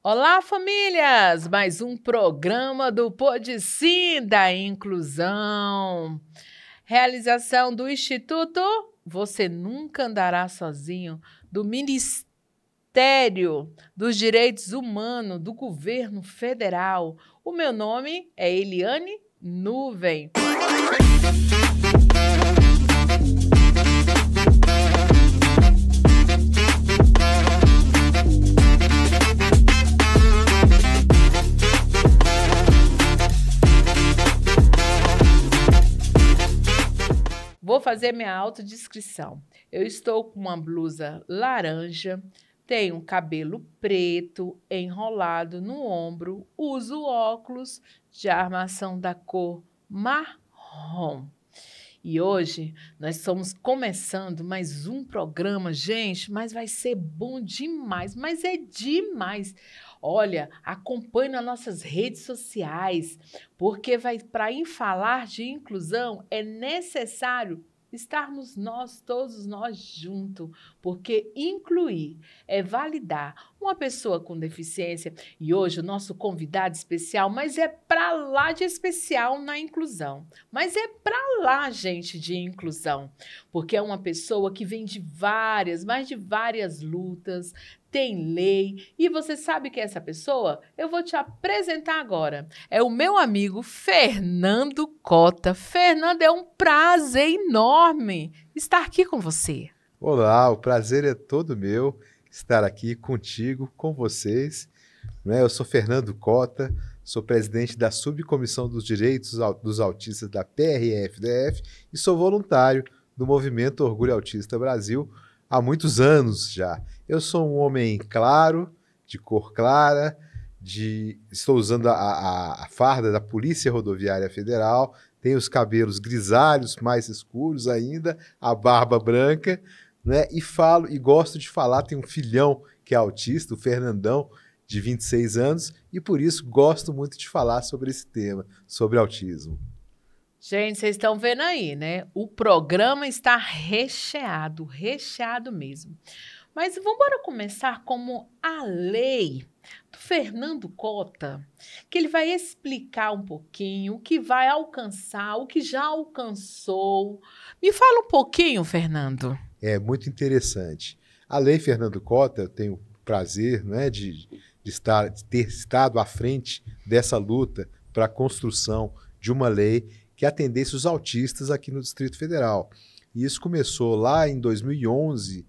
Olá, famílias! Mais um programa do Pode Sim da Inclusão. Realização do Instituto Você Nunca Andará Sozinho, do Ministério dos Direitos Humanos do Governo Federal. O meu nome é Eliane Nuvem. Vou fazer minha autodescrição. Eu estou com uma blusa laranja, tenho um cabelo preto enrolado no ombro, uso óculos de armação da cor marrom. E hoje nós estamos começando mais um programa, gente, mas vai ser bom demais, mas é demais. Olha, acompanhe nas nossas redes sociais, porque para falar de inclusão é necessário estarmos todos nós juntos, porque incluir é validar uma pessoa com deficiência. E hoje o nosso convidado especial, mas é para lá de especial na inclusão, mas é para lá, gente, de inclusão, porque é uma pessoa que vem de mais de várias lutas, tem lei, e você sabe que é essa pessoa? Eu vou te apresentar agora. É o meu amigo Fernando Cota. Fernando, é um prazer enorme estar aqui com você. Olá, o prazer é todo meu estar aqui contigo, com vocês. Eu sou Fernando Cota, sou presidente da Subcomissão dos Direitos dos Autistas da PRF-DF e sou voluntário do Movimento Orgulho Autista Brasil há muitos anos já. Eu sou um homem claro, de cor clara, estou usando a farda da Polícia Rodoviária Federal, tenho os cabelos grisalhos, mais escuros ainda, a barba branca, né? E gosto de falar, tenho um filhão que é autista, o Fernandão, de 26 anos, e por isso gosto muito de falar sobre esse tema, sobre autismo. Gente, vocês estão vendo aí, né? O programa está recheado mesmo. Mas vamos começar como a lei do Fernando Cota, que ele vai explicar um pouquinho o que vai alcançar, o que já alcançou. Me fala um pouquinho, Fernando. É muito interessante. A lei Fernando Cota, eu tenho o prazer, de ter estado à frente dessa luta para a construção de uma lei que atendesse os autistas aqui no Distrito Federal. E isso começou lá em 2011,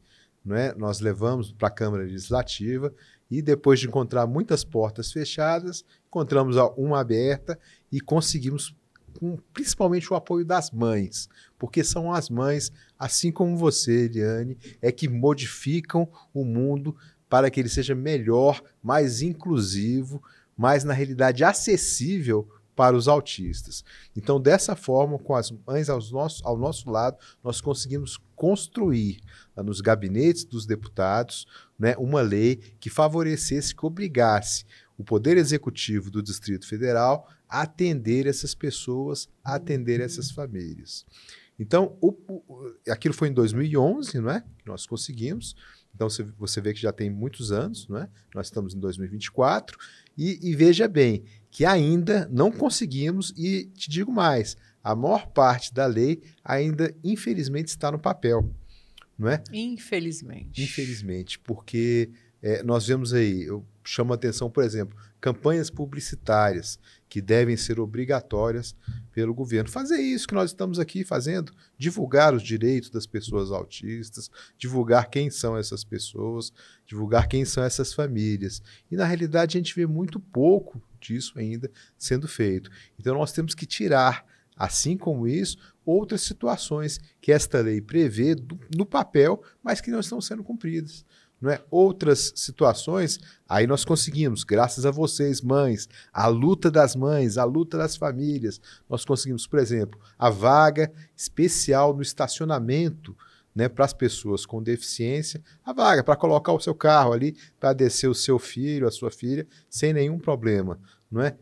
nós levamos para a Câmara Legislativa e depois de encontrar muitas portas fechadas, encontramos uma aberta e conseguimos principalmente o apoio das mães, porque são as mães, assim como você, Eliane, que modificam o mundo para que ele seja melhor, mais inclusivo, mais, na realidade, acessível para os autistas. Então, dessa forma, com as mães ao nosso lado, nós conseguimos construir nos gabinetes dos deputados, uma lei que favorecesse, que obrigasse o Poder Executivo do Distrito Federal a atender essas pessoas, a atender essas famílias. Então, aquilo foi em 2011, que nós conseguimos. Então, você vê que já tem muitos anos, nós estamos em 2024, e veja bem que ainda não conseguimos, e te digo mais, a maior parte da lei ainda, infelizmente, está no papel, não é? Infelizmente. Infelizmente, porque nós vemos aí, eu chamo a atenção, por exemplo, campanhas publicitárias que devem ser obrigatórias pelo governo. Fazer isso que nós estamos aqui fazendo, divulgar os direitos das pessoas autistas, divulgar quem são essas pessoas, divulgar quem são essas famílias. E, na realidade, a gente vê muito pouco disso ainda sendo feito. Então, nós temos que tirar, assim como isso, outras situações que esta lei prevê no papel, mas que não estão sendo cumpridas. Outras situações, aí nós conseguimos, graças a vocês, mães, a luta das mães, a luta das famílias, nós conseguimos, por exemplo, a vaga especial no estacionamento, para as pessoas com deficiência, a vaga para colocar o seu carro ali, para descer o seu filho, a sua filha, sem nenhum problema.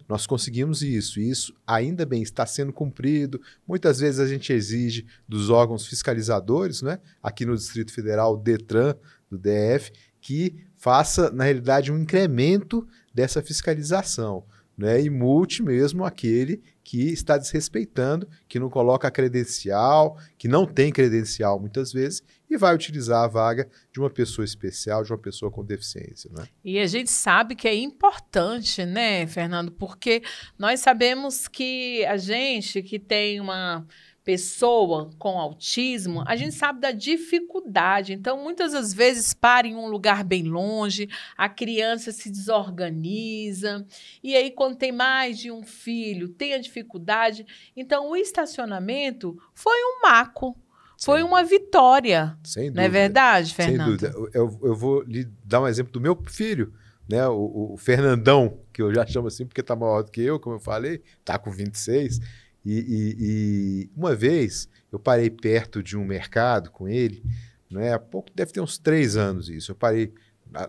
Nós conseguimos isso, e isso ainda bem está sendo cumprido. Muitas vezes a gente exige dos órgãos fiscalizadores, aqui no Distrito Federal, o DETRAN, do DF, que faça, na realidade, um incremento dessa fiscalização, né? E multe mesmo aquele que está desrespeitando, que não coloca credencial, que não tem credencial muitas vezes, e vai utilizar a vaga de uma pessoa especial, de uma pessoa com deficiência, né? E a gente sabe que é importante, né, Fernando? Porque nós sabemos que a gente que tem uma pessoa com autismo, a gente sabe da dificuldade. Então, muitas das vezes, para em um lugar bem longe, a criança se desorganiza, e aí, quando tem mais de um filho, tem a dificuldade. Então, o estacionamento foi um marco. Foi uma vitória. Sem dúvida. Não é verdade, Fernando? Sem dúvida. Eu vou lhe dar um exemplo do meu filho, né? O Fernandão, que eu já chamo assim porque está maior do que eu, como eu falei, está com 26. E uma vez eu parei perto de um mercado com ele, né? Há pouco, deve ter uns 3 anos isso. Eu parei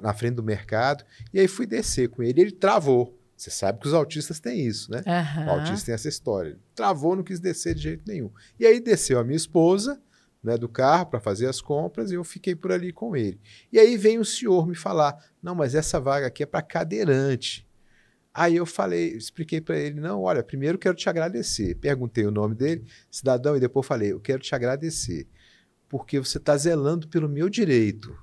na frente do mercado e aí fui descer com ele. Ele travou. Você sabe que os autistas têm isso, né? O autista tem essa história. Ele travou, não quis descer de jeito nenhum. E aí desceu a minha esposa, né, do carro para fazer as compras e eu fiquei por ali com ele. E aí vem o senhor me falar, não, mas essa vaga aqui é para cadeirante. Aí eu falei, expliquei para ele, não, olha, primeiro quero te agradecer. Perguntei o nome dele, cidadão, e depois falei, eu quero te agradecer, porque você está zelando pelo meu direito,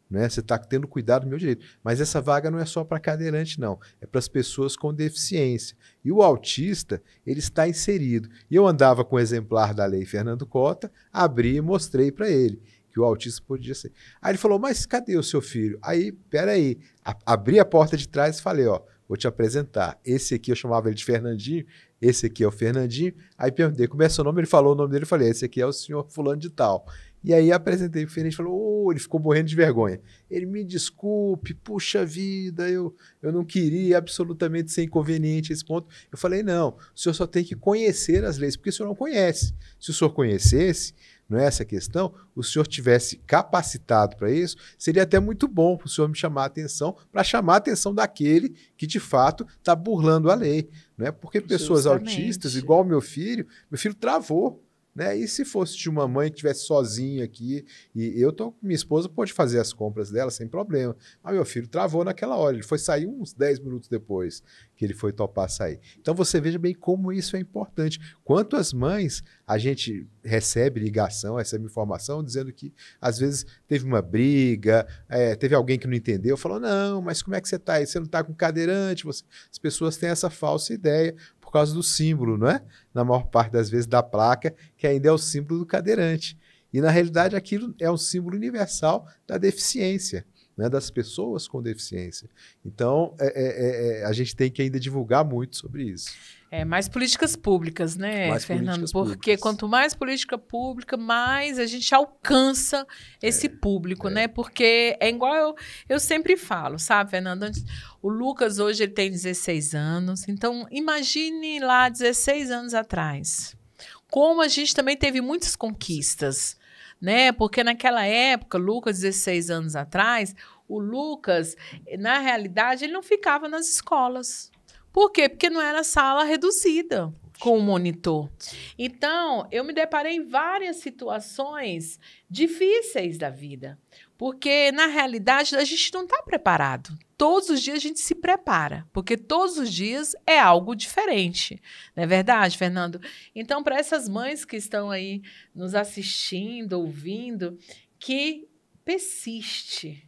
né? Você está tendo cuidado do meu direito. Mas essa vaga não é só para cadeirante, não. É para as pessoas com deficiência. E o autista, ele está inserido. E eu andava com o exemplar da Lei Fernando Cota, abri e mostrei para ele que o autista podia ser. Aí ele falou, mas cadê o seu filho? Aí, peraí, abri a porta de trás e falei, ó, vou te apresentar. Esse aqui eu chamava ele de Fernandinho, esse aqui é o Fernandinho. Aí perguntei, como é seu nome? Ele falou o nome dele, eu falei, esse aqui é o senhor fulano de tal. E aí apresentei pro Fernandinho, falou, ele ficou morrendo de vergonha. Ele, me desculpe, puxa vida, eu não queria absolutamente ser inconveniente a esse ponto. Eu falei, não, o senhor só tem que conhecer as leis, porque o senhor não conhece. Se o senhor conhecesse, não é essa questão, o senhor tivesse capacitado para isso, seria até muito bom para o senhor me chamar a atenção, para chamar a atenção daquele que, de fato, está burlando a lei. Não é? Porque pessoas autistas, igual meu filho travou. Né? E se fosse de uma mãe que estivesse sozinha aqui, e minha esposa pode fazer as compras dela sem problema. Mas meu filho travou naquela hora, ele foi sair uns 10 minutos depois que ele foi topar sair. Então você veja bem como isso é importante. Quantas mães a gente recebe ligação, recebe informação dizendo que às vezes teve uma briga, teve alguém que não entendeu, falou, não, mas como é que você está aí? Você não está com cadeirante? As pessoas têm essa falsa ideia por causa do símbolo, não é? Na maior parte das vezes da placa, que ainda é o símbolo do cadeirante. E, na realidade, aquilo é um símbolo universal da deficiência, né? Das pessoas com deficiência. Então, a gente tem que ainda divulgar muito sobre isso. Mais políticas públicas, né, mais Fernando? Porque públicas. quanto mais política pública, mais a gente alcança esse público, né? Porque é igual eu sempre falo, sabe, Fernando? O Lucas hoje ele tem 16 anos, então imagine lá 16 anos atrás. Como a gente também teve muitas conquistas, né? Porque naquela época, Lucas, 16 anos atrás, o Lucas, na realidade, ele não ficava nas escolas. Por quê? Porque não era sala reduzida com o monitor. Então, eu me deparei em várias situações difíceis da vida. Porque, na realidade, a gente não está preparado. Todos os dias a gente se prepara, porque todos os dias é algo diferente. Não é verdade, Fernando? Então, para essas mães que estão aí nos assistindo, ouvindo, que persiste.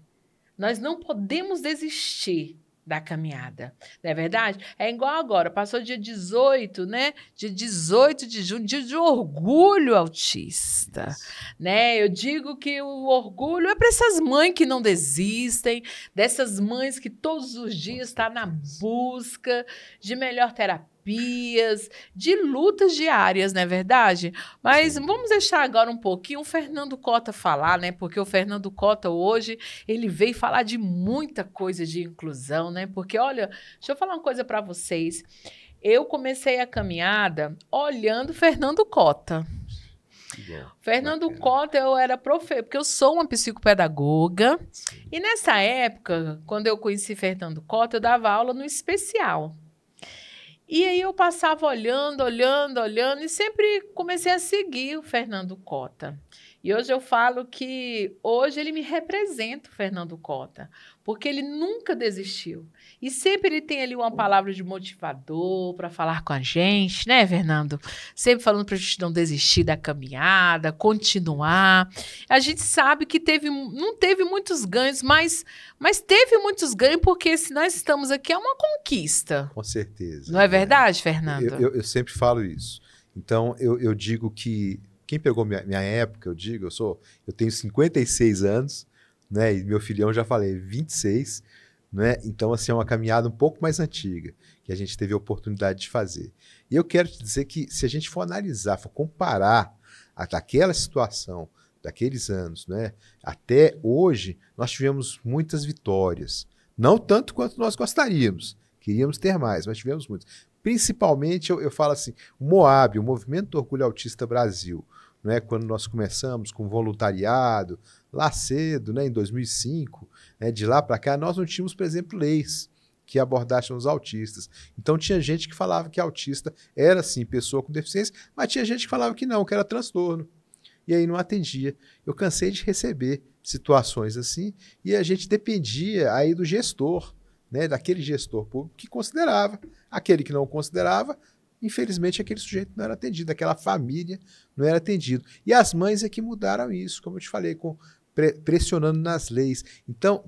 Nós não podemos desistir da caminhada, não é verdade? É igual agora, passou dia 18, né? Dia 18 de junho, dia de orgulho autista, né? Eu digo que o orgulho é para essas mães que não desistem, dessas mães que todos os dias estão na busca de melhor terapia, de lutas diárias, não é verdade? Mas vamos deixar agora um pouquinho o Fernando Cota falar, né? Porque o Fernando Cota hoje, ele veio falar de muita coisa de inclusão, né? Porque, olha, deixa eu falar uma coisa para vocês. Eu comecei a caminhada olhando Fernando Cota. Fernando Cota, eu era porque eu sou uma psicopedagoga. Sim. E nessa época, quando eu conheci Fernando Cota, eu dava aula no especial. E aí eu passava olhando e sempre comecei a seguir o Fernando Cota. E hoje eu falo que hoje ele me representa, o Fernando Cota, porque ele nunca desistiu. E sempre ele tem ali uma palavra de motivador para falar com a gente, né, Fernando? Sempre falando para a gente não desistir da caminhada, continuar. A gente sabe que não teve muitos ganhos, mas teve muitos ganhos, porque se nós estamos aqui é uma conquista. Com certeza. Não é verdade, Fernando? Eu sempre falo isso. Então, eu digo que quem pegou minha época, eu tenho 56 anos, né? E meu filhão, já falei, 26, né? Então, assim, é uma caminhada um pouco mais antiga, que a gente teve a oportunidade de fazer. E eu quero te dizer que, se a gente for analisar, for comparar aquela situação, daqueles anos, né, até hoje, nós tivemos muitas vitórias. Não tanto quanto nós gostaríamos. Queríamos ter mais, mas tivemos muitas. Principalmente, eu falo assim, o MOAB, o Movimento do Orgulho Autista Brasil, né, quando nós começamos com voluntariado, lá cedo, né, em 2005, né, de lá para cá, nós não tínhamos, por exemplo, leis que abordassem os autistas. Então, tinha gente que falava que autista era, sim, pessoa com deficiência, mas tinha gente que falava que não, que era transtorno. E aí não atendia. Eu cansei de receber situações assim, e a gente dependia aí do gestor, né, daquele gestor público que considerava. Aquele que não considerava, infelizmente, aquele sujeito não era atendido, aquela família não era atendido. E as mães é que mudaram isso, como eu te falei, pressionando nas leis. Então,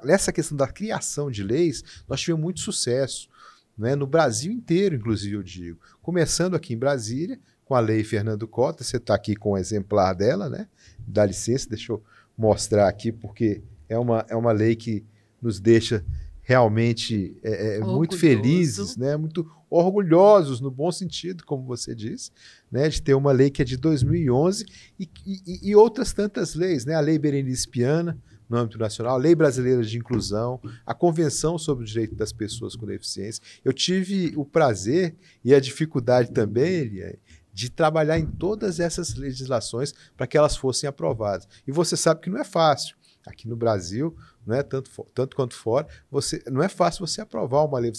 nessa questão da criação de leis, nós tivemos muito sucesso, né, no Brasil inteiro, inclusive, eu digo. Começando aqui em Brasília, com a Lei Fernando Cota, você está aqui com um exemplar dela, né? Dá licença, deixa eu mostrar aqui, porque é uma lei que nos deixa realmente muito felizes, né? Muito orgulhosos, no bom sentido, como você disse, né? De ter uma lei que é de 2011 e outras tantas leis, né? A Lei Berenice Piana, no âmbito nacional, a Lei Brasileira de Inclusão, a Convenção sobre o Direito das Pessoas com Deficiência. Eu tive o prazer e a dificuldade também, Eliane, de trabalhar em todas essas legislações para que elas fossem aprovadas. E você sabe que não é fácil. Aqui no Brasil, não é tanto quanto fora, não é fácil você aprovar uma lei.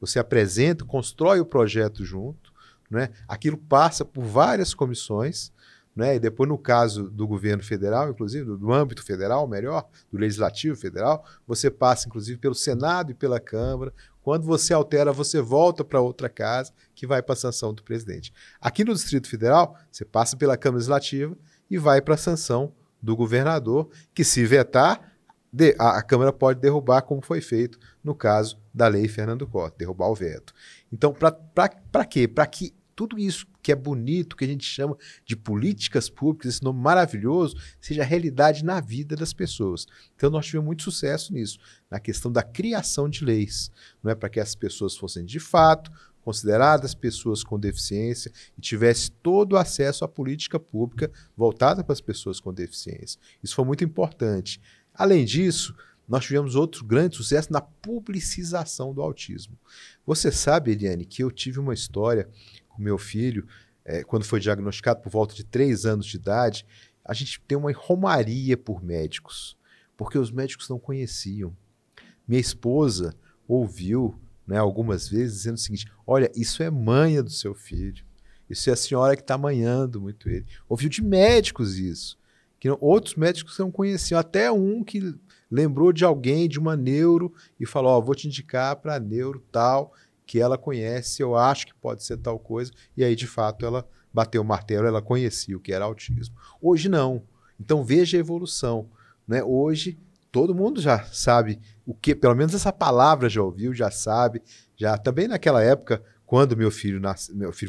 Você apresenta, constrói o projeto junto, né? Aquilo passa por várias comissões, né? E depois, no caso do governo federal, inclusive, do âmbito federal, melhor, do legislativo federal, você passa, inclusive, pelo Senado e pela Câmara. Quando você altera, você volta para outra casa, que vai para a sanção do presidente. Aqui no Distrito Federal, você passa pela Câmara Legislativa e vai para a sanção do governador, que, se vetar, a Câmara pode derrubar, como foi feito no caso da Lei Fernando Cota, derrubar o veto. Então, para quê? Para que tudo isso que é bonito, que a gente chama de políticas públicas, esse nome maravilhoso, seja realidade na vida das pessoas. Então, nós tivemos muito sucesso nisso, na questão da criação de leis, não é, para que as pessoas fossem, de fato, consideradas pessoas com deficiência e tivesse todo o acesso à política pública voltada para as pessoas com deficiência. Isso foi muito importante. Além disso, nós tivemos outro grande sucesso na publicização do autismo. Você sabe, Eliane, que eu tive uma história com meu filho, quando foi diagnosticado por volta de 3 anos de idade. A gente tem uma romaria por médicos, porque os médicos não conheciam. Minha esposa ouviu, né, algumas vezes dizendo o seguinte: olha, isso é manha do seu filho, isso é a senhora que está manhando muito ele. Ouviu de médicos isso, que outros médicos não conheciam, até um que lembrou de alguém, de uma neuro, e falou: ó, vou te indicar para a neuro tal, que ela conhece, eu acho que pode ser tal coisa, e aí de fato ela bateu o martelo, ela conhecia o que era autismo. Hoje não. Então veja a evolução, né? Hoje todo mundo já sabe o que, pelo menos essa palavra já ouviu, já sabe, já também naquela época, quando meu filho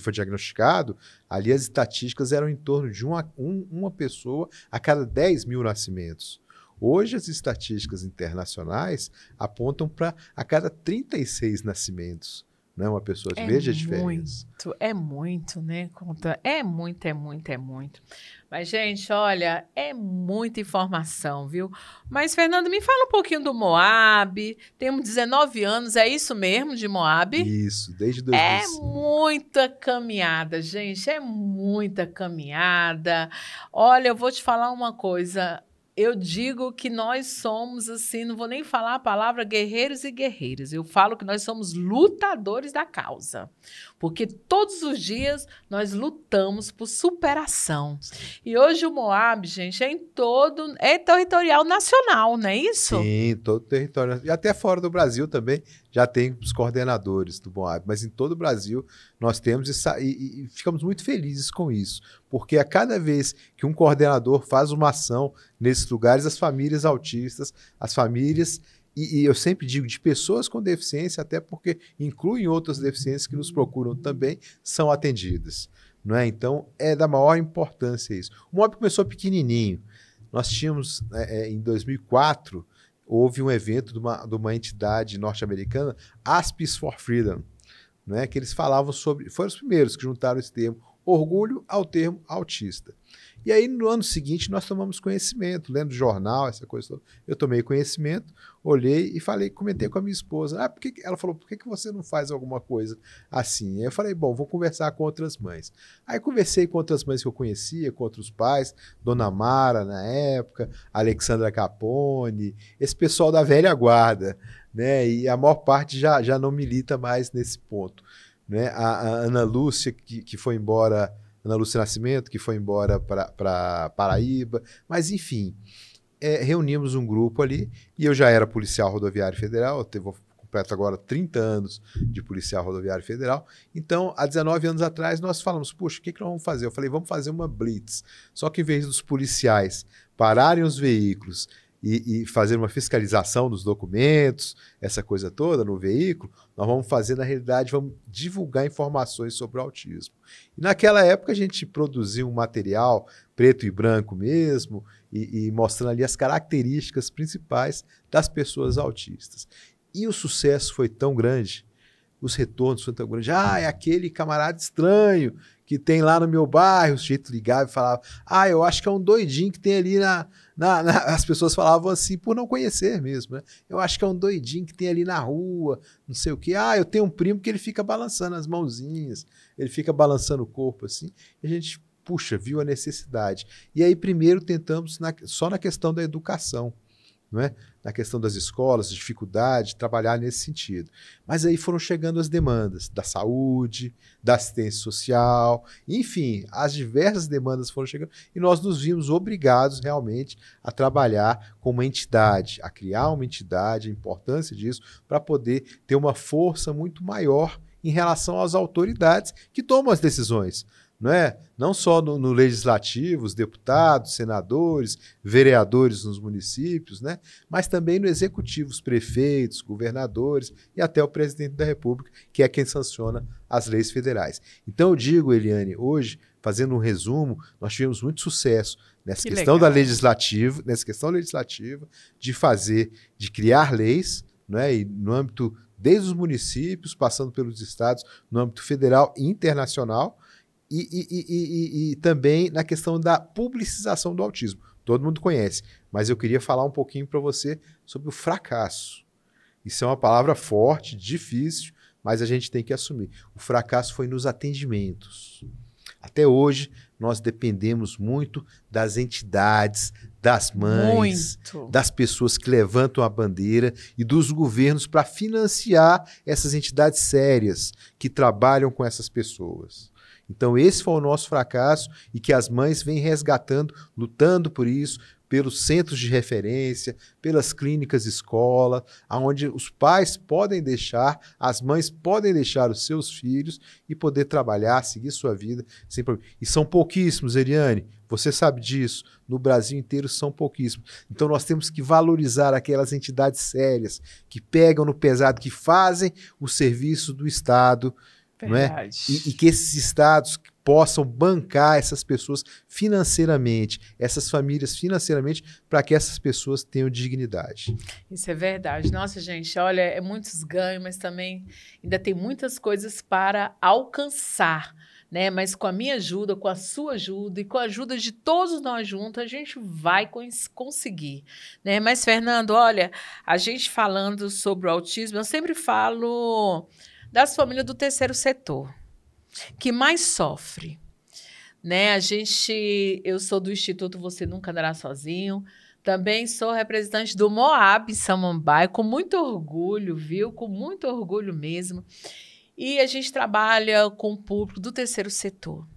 foi diagnosticado, ali as estatísticas eram em torno de uma pessoa a cada 10 mil nascimentos. Hoje as estatísticas internacionais apontam para a cada 36 nascimentos. Não é uma pessoa, veja a diferença. É muito, né? É muito. Mas, gente, olha, é muita informação, viu? Mas, Fernando, me fala um pouquinho do MOAB. Temos 19 anos, é isso mesmo, de MOAB? Isso, desde 2005. É muita caminhada, gente, é muita caminhada. Olha, eu vou te falar uma coisa. eu digo que nós somos, assim, não vou nem falar a palavra guerreiros e guerreiras. Eu falo que nós somos lutadores da causa. Porque todos os dias nós lutamos por superação. E hoje o Moab, gente, é territorial nacional, não é isso? Sim, todo o território. E até fora do Brasil também já tem os coordenadores do Moab. Mas em todo o Brasil nós temos e ficamos muito felizes com isso. Porque a cada vez que um coordenador faz uma ação nesses lugares, as famílias autistas, as famílias... E eu sempre digo de pessoas com deficiência, até porque incluem outras deficiências que nos procuram também, são atendidas. Não é? Então, é da maior importância isso. O MOB começou pequenininho. Nós tínhamos, em 2004, houve um evento de uma entidade norte-americana, Aspis for Freedom, né? Que eles falavam sobre... Foram os primeiros que juntaram esse termo orgulho ao termo autista. E aí, no ano seguinte, nós tomamos conhecimento, lendo jornal, essa coisa toda. Eu tomei conhecimento, olhei e falei, comentei com a minha esposa. Ela falou, por que você não faz alguma coisa assim? Aí eu falei, bom, vou conversar com outras mães. Aí conversei com outras mães que eu conhecia, com outros pais, Dona Mara, na época, Alexandra Capone, esse pessoal da velha guarda, né? E a maior parte já não milita mais nesse ponto. Né? A Ana Lúcia, que foi embora... Ana Lúcia Nascimento, que foi embora para Paraíba, mas enfim, reunimos um grupo ali, e eu já era policial rodoviário federal, eu completo agora 30 anos de policial rodoviário federal, então, há 19 anos atrás, nós falamos, puxa, o que nós vamos fazer? Eu falei, vamos fazer uma blitz, só que em vez dos policiais pararem os veículos e fazer uma fiscalização dos documentos, essa coisa toda no veículo, nós vamos fazer, na realidade, vamos divulgar informações sobre o autismo. E naquela época a gente produziu um material preto e branco mesmo, e mostrando ali as características principais das pessoas autistas. E o sucesso foi tão grande, os retornos foram tão grandes. É aquele camarada estranho que tem lá no meu bairro, o sujeito ligava e falava, eu acho que é um doidinho que tem ali as pessoas falavam assim, por não conhecer mesmo, né? Eu acho que é um doidinho que tem ali na rua, não sei o quê. Eu tenho um primo que ele fica balançando as mãozinhas, ele fica balançando o corpo assim, e a gente, puxa, viu a necessidade. E aí primeiro tentamos só na questão da educação, não é? Na questão das escolas, dificuldade, trabalhar nesse sentido. Mas aí foram chegando as demandas da saúde, da assistência social, enfim, as diversas demandas foram chegando e nós nos vimos obrigados realmente a trabalhar com uma entidade, a criar uma entidade, a importância disso, para poder ter uma força muito maior em relação às autoridades que tomam as decisões. Não é? Não só no legislativo, os deputados, senadores, vereadores nos municípios, né? Mas também no executivo, os prefeitos, governadores e até o presidente da República, que é quem sanciona as leis federais. Então eu digo, Eliane, hoje, fazendo um resumo, nós tivemos muito sucesso nessa questão nessa questão legislativa, de criar leis, né? E no âmbito desde os municípios, passando pelos estados, no âmbito federal e internacional, e também na questão da publicização do autismo. Todo mundo conhece, mas eu queria falar um pouquinho para você sobre o fracasso. Isso é uma palavra forte, difícil, mas a gente tem que assumir. O fracasso foi nos atendimentos. Até hoje, nós dependemos muito das entidades, das mães, das pessoas que levantam a bandeira e dos governos para financiar essas entidades sérias que trabalham com essas pessoas. Então esse foi o nosso fracasso e que as mães vêm resgatando, lutando por isso, pelos centros de referência, pelas clínicas escola, onde os pais podem deixar, as mães podem deixar os seus filhos e poder trabalhar, seguir sua vida sem problema. E são pouquíssimos, Eliane, você sabe disso, no Brasil inteiro são pouquíssimos. Então nós temos que valorizar aquelas entidades sérias, que pegam no pesado, que fazem o serviço do Estado, não é? E que esses estados possam bancar essas pessoas financeiramente, essas famílias financeiramente, para que essas pessoas tenham dignidade. Isso é verdade. Nossa, gente, olha, é muitos ganhos, mas também ainda tem muitas coisas para alcançar, né? Mas com a minha ajuda, com a sua ajuda e com a ajuda de todos nós juntos, a gente vai conseguir, né? Mas, Fernando, olha, a gente falando sobre o autismo, eu sempre falo das famílias do terceiro setor, que mais sofre, né? Eu sou do Instituto Você Nunca Andará Sozinho, Também sou representante do Moab Samambaia, com muito orgulho, viu? Com muito orgulho mesmo. E a gente trabalha com o público do terceiro setor,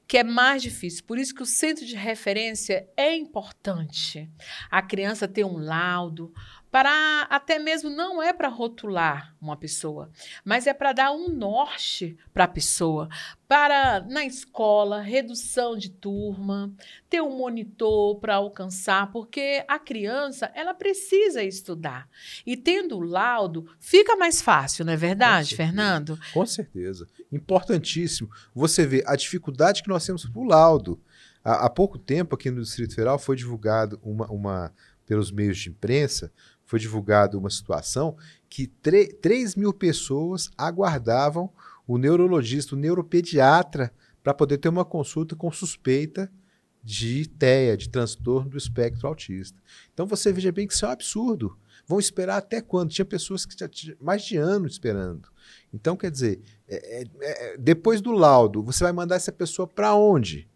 que é mais difícil. Por isso que o centro de referência é importante. A criança ter um laudo, para até mesmo não é para rotular uma pessoa, mas é para dar um norte para a pessoa, para na escola, redução de turma, ter um monitor para alcançar, porque a criança, ela precisa estudar. E tendo o laudo, fica mais fácil, não é verdade, Fernando? Com certeza. Importantíssimo. Você vê a dificuldade que nós temos para o laudo. Há pouco tempo, aqui no Distrito Federal, foi divulgado pelos meios de imprensa, foi divulgada uma situação que 3 mil pessoas aguardavam o neurologista, o neuropediatra, para poder ter uma consulta com suspeita de TEA, de transtorno do espectro autista. Então você veja bem que isso é um absurdo. Vão esperar até quando? Tinha pessoas que já tinham mais de ano esperando. Então, quer dizer, depois do laudo, você vai mandar essa pessoa para onde?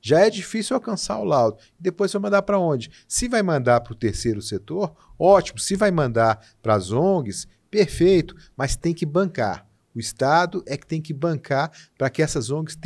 Já é difícil alcançar o laudo. Depois vai mandar para onde? Se vai mandar para o terceiro setor, ótimo. Se vai mandar para as ONGs, perfeito. Mas tem que bancar. O Estado é que tem que bancar para que essas ONGs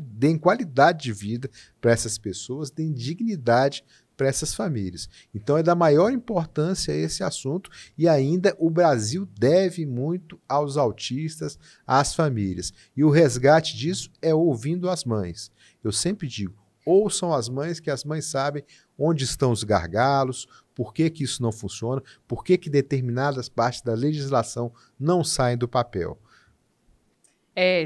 deem qualidade de vida para essas pessoas, deem dignidade para essas famílias. Então é da maior importância esse assunto e ainda o Brasil deve muito aos autistas, às famílias. E o resgate disso é ouvindo as mães. Eu sempre digo, ouçam as mães, que as mães sabem onde estão os gargalos, por que que isso não funciona, por que que determinadas partes da legislação não saem do papel.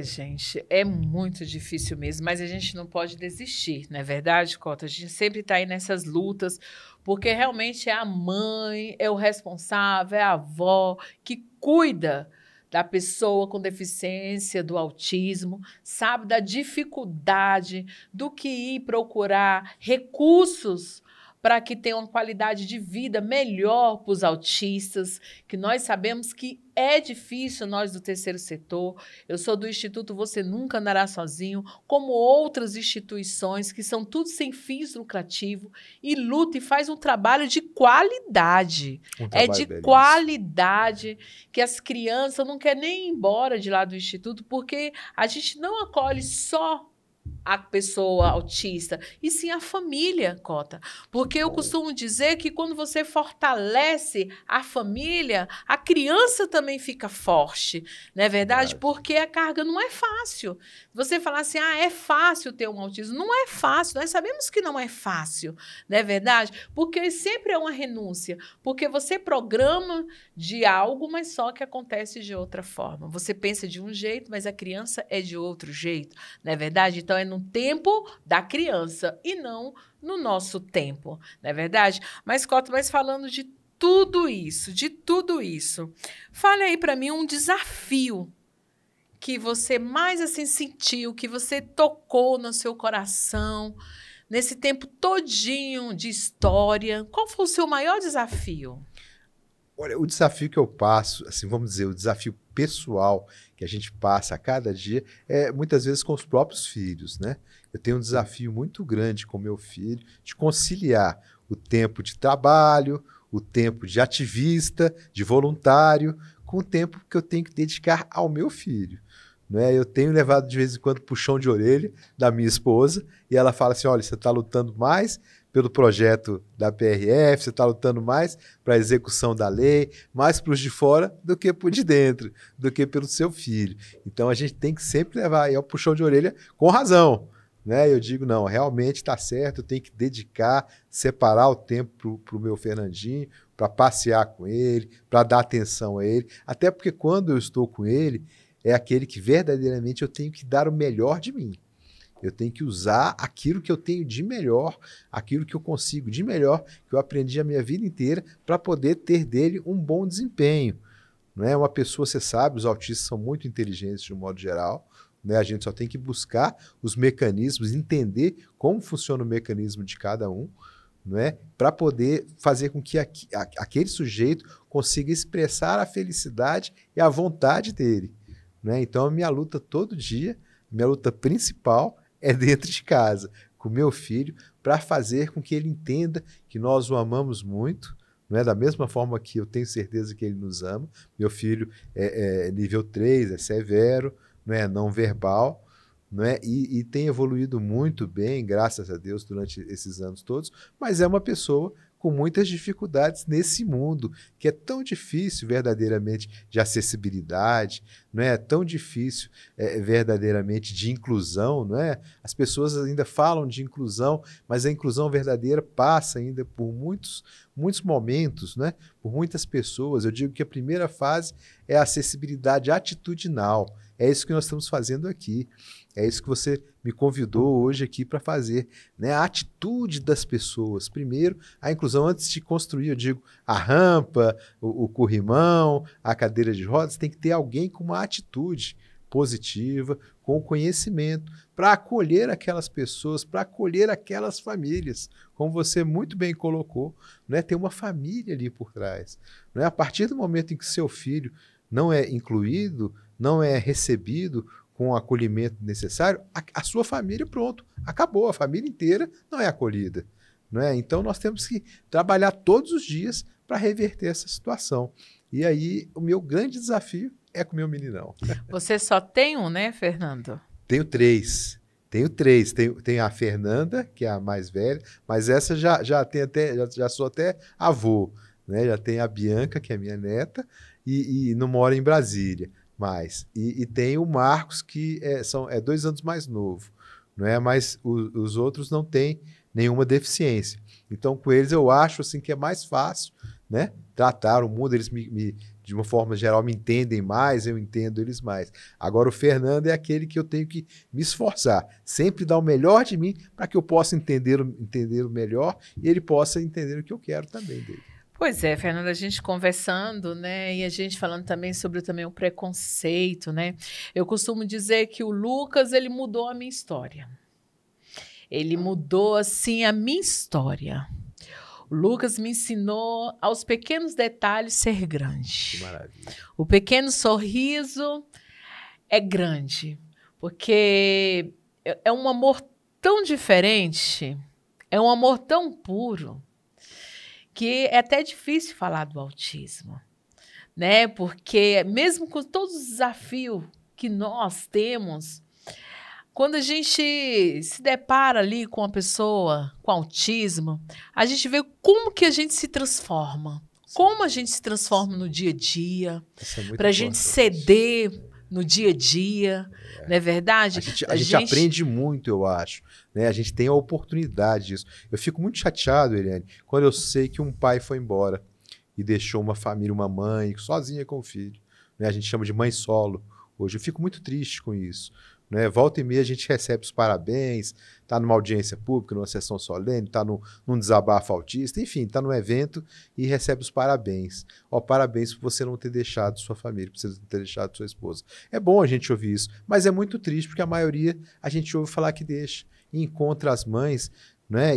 Gente, é muito difícil mesmo, mas a gente não pode desistir, não é verdade, Cota? A gente sempre está aí nessas lutas, porque realmente é a mãe, é o responsável, é a avó que cuida da pessoa com deficiência, do autismo, sabe da dificuldade do que ir procurar recursos para que tenha uma qualidade de vida melhor para os autistas, que nós sabemos que é difícil, nós do terceiro setor. Eu sou do Instituto Você Nunca Andará Sozinho, como outras instituições que são tudo sem fins lucrativos e luta e faz um trabalho de qualidade. É de qualidade que as crianças não querem nem ir embora de lá do Instituto, porque a gente não acolhe só a pessoa autista, e sim a família, Cota. Porque eu costumo dizer que quando você fortalece a família, a criança também fica forte, não é verdade? Porque a carga não é fácil. Você falar assim, é fácil ter um autismo. Não é fácil, nós sabemos que não é fácil, não é verdade? Porque sempre é uma renúncia, porque você programa de algo, mas só que acontece de outra forma. Você pensa de um jeito, mas a criança é de outro jeito, não é verdade? Então, é no tempo da criança e não no nosso tempo, não é verdade? Mas, Cota, falando de tudo isso, fale aí para mim um desafio que você mais assim sentiu, que você tocou no seu coração, nesse tempo todinho de história. Qual foi o seu maior desafio? Olha, o desafio que eu passo, assim, vamos dizer, o desafio pessoal que a gente passa a cada dia é muitas vezes com os próprios filhos, né? Eu tenho um desafio muito grande com meu filho de conciliar o tempo de trabalho, o tempo de ativista, de voluntário, com o tempo que eu tenho que dedicar ao meu filho. Né? Eu tenho levado de vez em quando puxão de orelha da minha esposa e ela fala assim, olha, você está lutando mais pelo projeto da PRF, você está lutando mais para a execução da lei, mais para os de fora do que para o de dentro, do que pelo seu filho. Então, a gente tem que sempre levar aí ao puxão de orelha com razão. Né? Eu digo, não, realmente está certo, eu tenho que dedicar, separar o tempo para o meu Fernandinho, para passear com ele, para dar atenção a ele, até porque quando eu estou com ele, é aquele que verdadeiramente eu tenho que dar o melhor de mim. Eu tenho que usar aquilo que eu tenho de melhor, aquilo que eu consigo de melhor, que eu aprendi a minha vida inteira, para poder ter dele um bom desempenho. Não é uma pessoa, você sabe, os autistas são muito inteligentes de um modo geral, né? A gente só tem que buscar os mecanismos, entender como funciona o mecanismo de cada um, não é? Para poder fazer com que aquele sujeito consiga expressar a felicidade e a vontade dele. Né? Então, a minha luta todo dia, minha luta principal é dentro de casa, com o meu filho, para fazer com que ele entenda que nós o amamos muito, não é? Da mesma forma que eu tenho certeza que ele nos ama. Meu filho é nível 3, é severo, não verbal, não é? E tem evoluído muito bem, graças a Deus, durante esses anos todos, mas é uma pessoa com muitas dificuldades nesse mundo, que é tão difícil verdadeiramente de acessibilidade, não é tão difícil verdadeiramente de inclusão, não é? As pessoas ainda falam de inclusão, mas a inclusão verdadeira passa ainda por muitos momentos, né? Por muitas pessoas. Eu digo que a primeira fase é a acessibilidade atitudinal. É isso que nós estamos fazendo aqui. É isso que você me convidou hoje aqui para fazer, né? A atitude das pessoas. Primeiro, a inclusão antes de construir, eu digo, a rampa, o corrimão, a cadeira de rodas, tem que ter alguém com uma atitude positiva, com conhecimento, para acolher aquelas pessoas, para acolher aquelas famílias. Como você muito bem colocou, né? Tem uma família ali por trás. Né? A partir do momento em que seu filho não é incluído, não é recebido com o acolhimento necessário, a sua família, pronto, acabou, a família inteira não é acolhida. Não é? Então nós temos que trabalhar todos os dias para reverter essa situação. E aí o meu grande desafio é com o meu meninão. Você só tem um, né, Fernando? Tenho três. Tenho a Fernanda, que é a mais velha, mas essa já sou até avô. Né? Já tem a Bianca, que é minha neta, e não mora em Brasília. E tem o Marcos, que é 2 anos mais novo, não é? Mas os outros não têm nenhuma deficiência. Então, com eles, eu acho assim, que é mais fácil, né? Tratar o mundo, eles de uma forma geral me entendem mais, eu entendo eles mais. Agora, o Fernando é aquele que eu tenho que me esforçar, sempre dar o melhor de mim para que eu possa entender o melhor e ele possa entender o que eu quero também dele. Pois é, Fernanda, a gente conversando, né, e a gente falando também sobre o preconceito, né? Eu costumo dizer que o Lucas, ele mudou a minha história. Ele mudou, assim, a minha história. O Lucas me ensinou aos pequenos detalhes ser grande. Que maravilha. O pequeno sorriso é grande, porque é um amor tão diferente, é um amor tão puro, que é até difícil falar do autismo, né? Porque mesmo com todos os desafios que nós temos, quando a gente se depara ali com uma pessoa com autismo, a gente vê como que a gente se transforma, como a gente se transforma no dia a dia, para a gente ceder no dia a dia, não é verdade? A gente aprende muito, eu acho. Né? A gente tem a oportunidade disso. Eu fico muito chateado, Eliane, quando eu sei que um pai foi embora e deixou uma família, uma mãe, sozinha com o filho. Né? A gente chama de mãe solo. Hoje eu fico muito triste com isso. Né? Volta e meia a gente recebe os parabéns, está numa audiência pública, numa sessão solene, está num desabafo autista, enfim, está num evento e recebe os parabéns. Parabéns por você não ter deixado sua família, por você não ter deixado sua esposa. É bom a gente ouvir isso, mas é muito triste porque a maioria a gente ouve falar que deixa e encontra as mães. Né?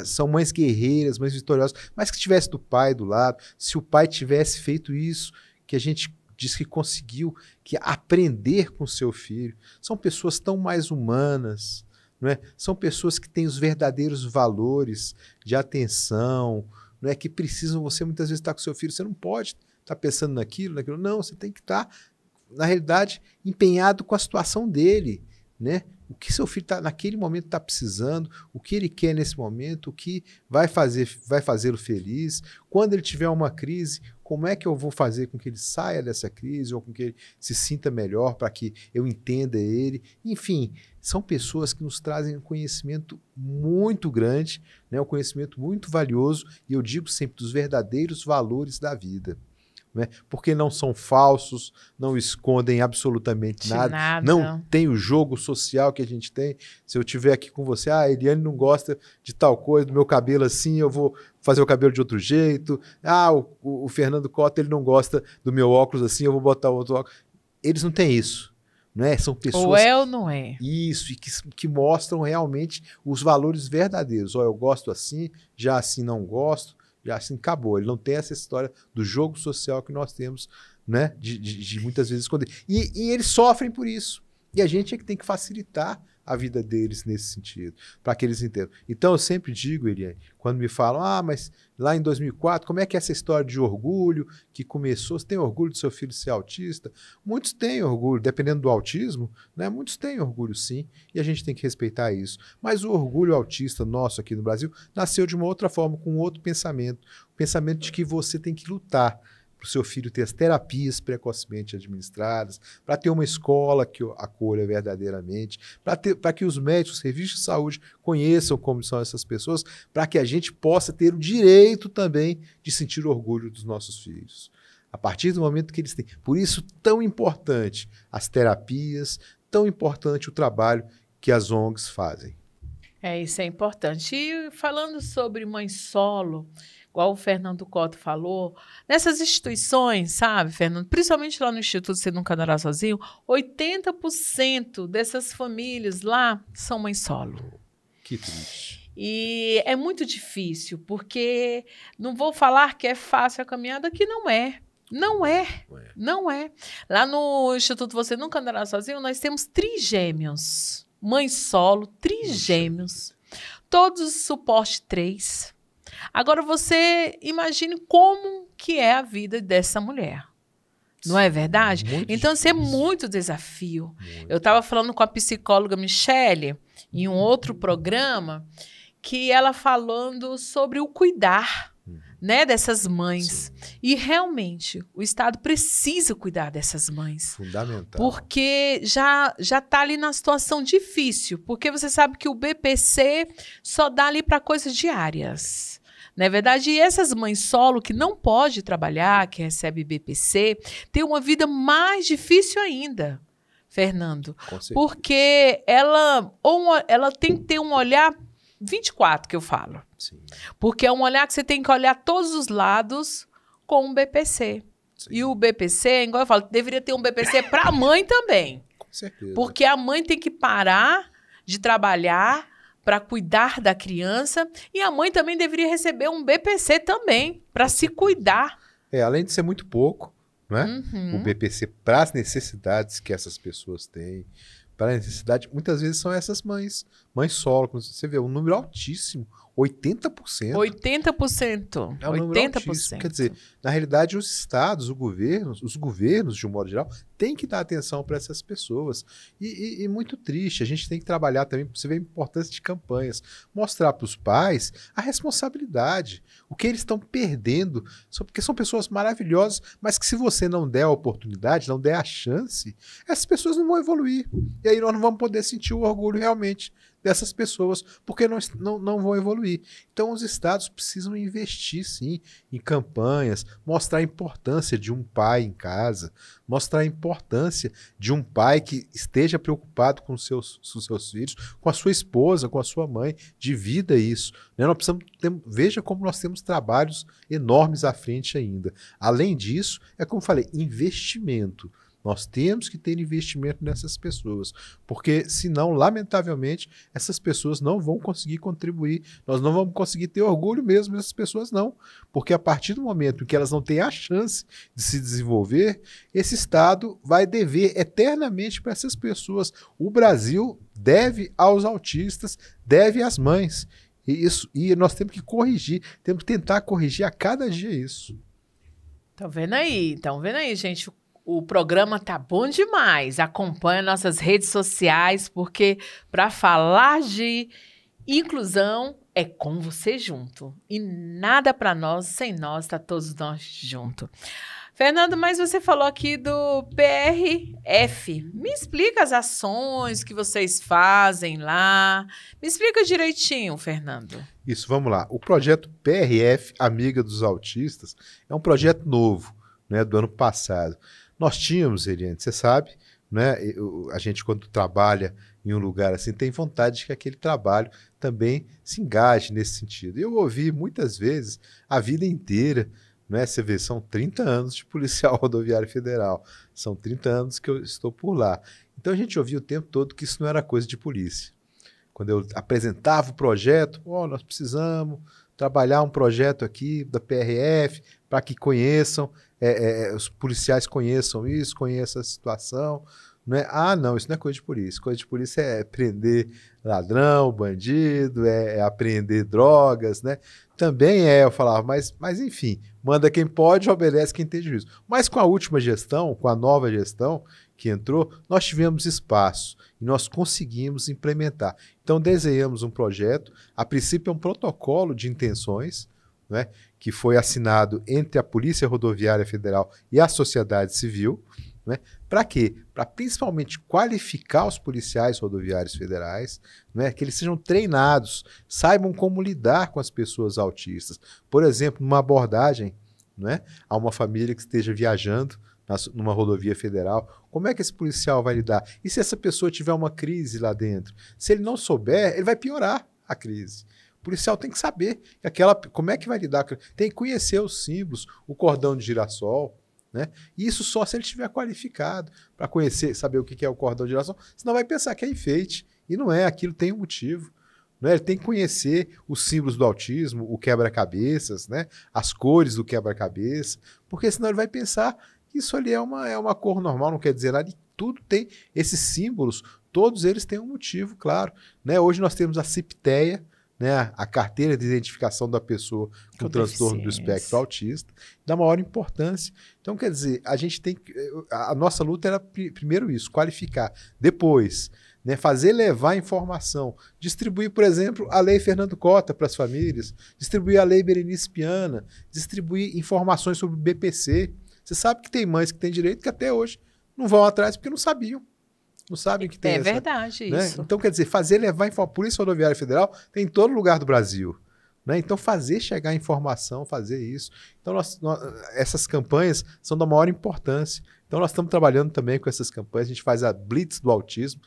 São mães guerreiras, mães vitoriosas, mas que tivesse do pai do lado, se o pai tivesse feito isso, que a gente diz que conseguiu aprender com seu filho. São pessoas tão mais humanas, não é? São pessoas que têm os verdadeiros valores de atenção, não é? Que precisam, você muitas vezes está com seu filho, você não pode estar pensando naquilo, não, você tem que estar, na realidade, empenhado com a situação dele, né? O que seu filho naquele momento está precisando, o que ele quer nesse momento, o que vai fazê-lo feliz. Quando ele tiver uma crise, como é que eu vou fazer com que ele saia dessa crise ou com que ele se sinta melhor para que eu entenda ele. Enfim, são pessoas que nos trazem um conhecimento muito grande, né? Um conhecimento muito valioso, e eu digo sempre dos verdadeiros valores da vida. Né? Porque não são falsos, não escondem absolutamente nada, não tem o jogo social que a gente tem. Se eu estiver aqui com você, a Eliane não gosta de tal coisa, do meu cabelo assim, eu vou fazer o cabelo de outro jeito. O Fernando Cota, ele não gosta do meu óculos assim, eu vou botar outro óculos. Eles não têm isso. Né? São pessoas... Ou é ou não é. Isso, e que mostram realmente os valores verdadeiros. Eu gosto assim, já assim não gosto. Já assim acabou. Ele não tem essa história do jogo social que nós temos, né? De muitas vezes esconder. E eles sofrem por isso. E a gente é que tem que facilitar a vida deles nesse sentido, para que eles entendam. Então, eu sempre digo, Eliane, quando me falam, mas lá em 2004, como é que é essa história de orgulho que começou? Você tem orgulho do seu filho ser autista? Muitos têm orgulho, dependendo do autismo, né? Muitos têm orgulho, sim, e a gente tem que respeitar isso. Mas o orgulho autista nosso aqui no Brasil nasceu de uma outra forma, com outro pensamento, o pensamento de que você tem que lutar para o seu filho ter as terapias precocemente administradas, para ter uma escola que o acolha verdadeiramente, para que os médicos, os serviços de saúde conheçam como são essas pessoas, para que a gente possa ter o direito também de sentir orgulho dos nossos filhos. A partir do momento que eles têm. Por isso, tão importante as terapias, tão importante o trabalho que as ONGs fazem. Isso é importante. E falando sobre mãe solo, igual o Fernando Cotto falou, nessas instituições, sabe, Fernando, principalmente lá no Instituto Você Nunca Andará Sozinho, 80% dessas famílias lá são mãe solo. Que triste. E é muito difícil, porque não vou falar que é fácil a caminhada, que não é. Não é. Não é. Lá no Instituto Você Nunca Andará Sozinho, nós temos trigêmeos. Mãe solo, trigêmeos. Todos suporte 3. Agora, você imagine como que é a vida dessa mulher. Não é verdade? Muito então, isso é difícil. muito desafio. Muito. Eu estava falando com a psicóloga Michele, em um outro programa, que ela falando sobre o cuidar, né, dessas mães. Sim. E, realmente, o Estado precisa cuidar dessas mães. Fundamental. Porque já está ali na situação difícil. Porque você sabe que o BPC só dá ali para coisas diárias. Não é verdade? E essas mães solo que não pode trabalhar, que recebe BPC, tem uma vida mais difícil ainda, Fernando. Com certeza. Porque ela tem que ter um olhar 24, que eu falo. Sim. Porque é um olhar que você tem que olhar todos os lados com o BPC. Sim. E o BPC, igual eu falo, deveria ter um BPC para a mãe também. Com certeza. Porque a mãe tem que parar de trabalhar para cuidar da criança e a mãe também deveria receber um BPC também para se cuidar. Além de ser muito pouco, né? Uhum. O BPC para as necessidades que essas pessoas têm, para a necessidade, muitas vezes são essas mães solo, como você vê, um número altíssimo, 80%. 80%. É um número altíssimo. Quer dizer, na realidade, os estados, os governos, de um modo geral, têm que dar atenção para essas pessoas. E muito triste, a gente tem que trabalhar também, você vê a importância de campanhas, mostrar para os pais a responsabilidade, o que eles estão perdendo, porque são pessoas maravilhosas, mas que se você não der a oportunidade, não der a chance, essas pessoas não vão evoluir. E aí nós não vamos poder sentir o orgulho realmente dessas pessoas, porque não vão evoluir. Então os estados precisam investir, sim, em campanhas, mostrar a importância de um pai em casa, mostrar a importância de um pai que esteja preocupado com os seus filhos, com a sua esposa, com a sua mãe, divida isso. Né? Nós precisamos veja como nós temos trabalhos enormes à frente ainda. Além disso, é como eu falei, investimento. Nós temos que ter investimento nessas pessoas, porque senão, lamentavelmente, essas pessoas não vão conseguir contribuir, nós não vamos conseguir ter orgulho mesmo dessas pessoas não, porque a partir do momento em que elas não têm a chance de se desenvolver, esse Estado vai dever eternamente para essas pessoas. O Brasil deve aos autistas, deve às mães, e nós temos que corrigir, temos que tentar corrigir a cada dia isso. Estão vendo aí, gente? O programa tá bom demais. Acompanhe nossas redes sociais, porque para falar de inclusão é com você junto. E nada para nós, sem nós, tá todos nós juntos. Fernando, mas você falou aqui do PRF. Me explica as ações que vocês fazem lá. Me explica direitinho, Fernando. Isso, vamos lá. O projeto PRF, Amiga dos Autistas, é um projeto novo, né, do ano passado. Nós tínhamos, Eliane, você sabe, né, a gente quando trabalha em um lugar assim, tem vontade de que aquele trabalho também se engaje nesse sentido. Eu ouvi muitas vezes, a vida inteira, né, você vê, são 30 anos de policial rodoviário federal, são 30 anos que eu estou por lá. Então a gente ouvia o tempo todo que isso não era coisa de polícia. Quando eu apresentava o projeto, nós precisamos trabalhar um projeto aqui da PRF para que conheçam, os policiais conheçam isso, conheçam a situação Não é, não, isso não é coisa de polícia. Coisa de polícia é prender ladrão, bandido, é apreender drogas, né? Também eu falava, mas enfim, manda quem pode, obedece quem tem juízo. Mas com a última gestão, com a nova gestão que entrou, nós tivemos espaço e nós conseguimos implementar. Então desenhamos um projeto, a princípio é um protocolo de intenções, né, que foi assinado entre a Polícia Rodoviária Federal e a sociedade civil, né? Para quê? Para principalmente qualificar os policiais rodoviários federais, né? Que eles sejam treinados, saibam como lidar com as pessoas autistas. Por exemplo, numa abordagem, né, a uma família que esteja viajando numa rodovia federal, como é que esse policial vai lidar? E se essa pessoa tiver uma crise lá dentro? Se ele não souber, ele vai piorar a crise. O policial tem que saber como é que vai lidar. Tem que conhecer os símbolos, o cordão de girassol, né? E isso só se ele estiver qualificado para conhecer, saber o que é o cordão de girassol, senão vai pensar que é enfeite. E não é, aquilo tem um motivo. Né? Ele tem que conhecer os símbolos do autismo, o quebra-cabeças, né? As cores do quebra-cabeça, porque senão ele vai pensar que isso ali é uma cor normal, não quer dizer nada. E tudo tem esses símbolos, todos eles têm um motivo, claro. Né? Hoje nós temos a CIPTEA, né, a carteira de identificação da pessoa com transtorno do espectro autista, da maior importância. Então, quer dizer, a nossa luta era primeiro isso, qualificar. Depois, né, fazer levar informação, distribuir, por exemplo, a Lei Fernando Cota para as famílias, distribuir a Lei Berenice Piana, distribuir informações sobre o BPC. Você sabe que tem mães que têm direito que até hoje não vão atrás porque não sabiam. Não sabem que tem essa, verdade, né? isso. Então, quer dizer, fazer levar a Polícia Rodoviária Federal tem em todo lugar do Brasil. Né? Então, fazer chegar a informação, fazer isso. Então, essas campanhas são da maior importância. Então, nós estamos trabalhando também com essas campanhas. A gente faz a Blitz do Autismo,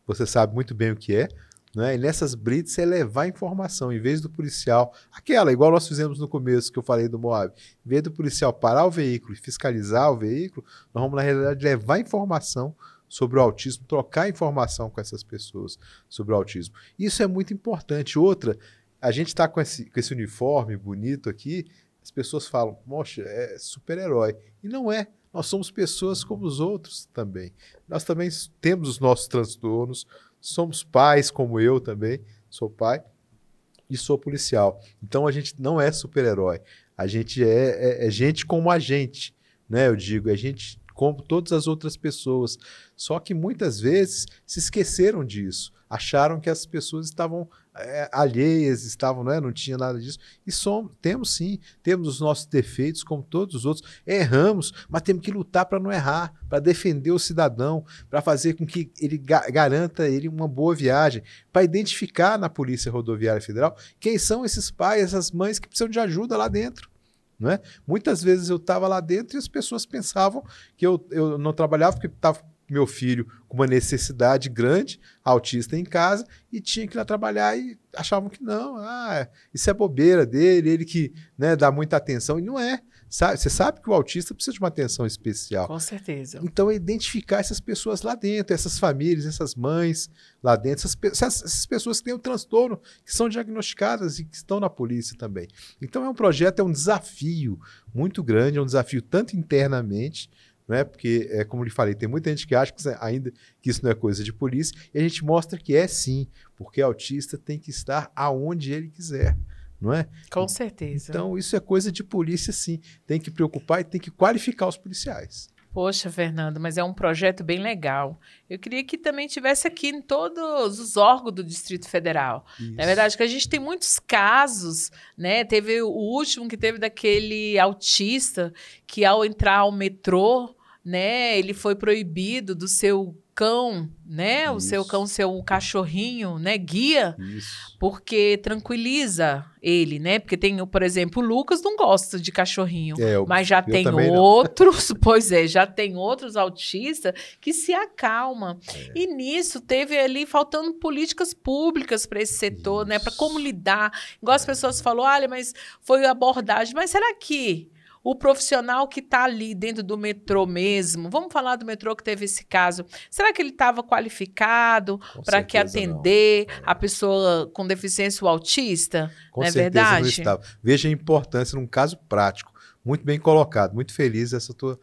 você sabe muito bem o que é. Né? E nessas Blitz é levar informação, em vez do policial, igual nós fizemos no começo, que eu falei do Moab, em vez do policial parar o veículo e fiscalizar o veículo, nós vamos, na realidade, levar informação sobre o autismo, trocar informação com essas pessoas sobre o autismo. Isso é muito importante. Outra, a gente está com esse uniforme bonito aqui, as pessoas falam, poxa, é super-herói. E não é. Nós somos pessoas como os outros também. Nós também temos os nossos transtornos, somos pais como eu também, sou pai e sou policial. Então a gente não é super-herói. A gente é gente como a gente, né? Eu digo, é gente como todas as outras pessoas. Só que muitas vezes se esqueceram disso. Acharam que as pessoas estavam alheias, não tinha nada disso. E temos sim, temos os nossos defeitos como todos os outros. Erramos, mas temos que lutar para não errar, para defender o cidadão, para fazer com que ele garanta ele uma boa viagem, para identificar na Polícia Rodoviária Federal quem são esses pais, essas mães que precisam de ajuda lá dentro. Não é? Muitas vezes eu estava lá dentro e as pessoas pensavam que eu não trabalhava porque estava meu filho com uma necessidade grande, autista em casa, e tinha que ir lá trabalhar e achavam que não, isso é bobeira dele, ele que, né, dá muita atenção, e não é. Você sabe que o autista precisa de uma atenção especial. Com certeza. Então é identificar essas pessoas lá dentro, essas famílias, essas mães lá dentro, essas pessoas que têm o transtorno, que são diagnosticadas e que estão na polícia também. Então é um desafio muito grande, é um desafio tanto internamente, né, porque, como lhe falei, tem muita gente que acha que isso não é coisa de polícia, e a gente mostra que é sim, porque autista tem que estar aonde ele quiser. Não é? Com certeza. Então, isso é coisa de polícia, sim. Tem que preocupar e tem que qualificar os policiais. Poxa, Fernando, mas é um projeto bem legal. Eu queria que também tivesse aqui em todos os órgãos do Distrito Federal. Isso. Na verdade, que a gente tem muitos casos, né? Teve o último que teve daquele autista que, ao entrar ao metrô, né, ele foi proibido do seu cão, né? Isso. O seu cão, seu cachorrinho, né? Guia, Isso. porque tranquiliza ele, né? Porque tem, por exemplo, o Lucas não gosta de cachorrinho, mas já tem outros, pois é, já tem outros autistas que se acalmam. E nisso teve ali faltando políticas públicas para esse setor, né? Para como lidar. Igual as pessoas falaram, olha, mas foi abordagem, mas será que o profissional que está ali dentro do metrô mesmo, vamos falar do metrô que teve esse caso, será que ele estava qualificado para que atender a pessoa com deficiência ou autista? Com não é certeza verdade? Não estava. Veja a importância num caso prático. Muito bem colocado, muito feliz essa tua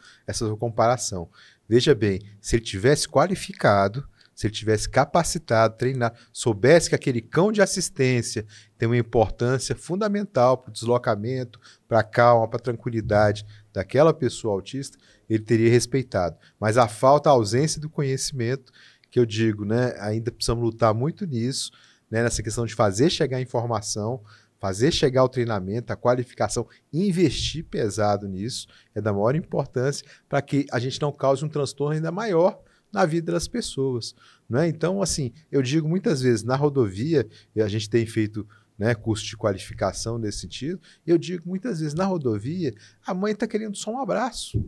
comparação. Veja bem, se ele tivesse qualificado, se ele tivesse capacitado, treinado, soubesse que aquele cão de assistência tem uma importância fundamental para o deslocamento, para a calma, para a tranquilidade daquela pessoa autista, ele teria respeitado. Mas a falta, a ausência do conhecimento, que eu digo, né, ainda precisamos lutar muito nisso, né, nessa questão de fazer chegar a informação, fazer chegar o treinamento, a qualificação, investir pesado nisso, é da maior importância para que a gente não cause um transtorno ainda maior na vida das pessoas. Né? Então, assim, eu digo muitas vezes, na rodovia, e a gente tem feito, né, curso de qualificação nesse sentido, eu digo muitas vezes, na rodovia, a mãe está querendo só um abraço.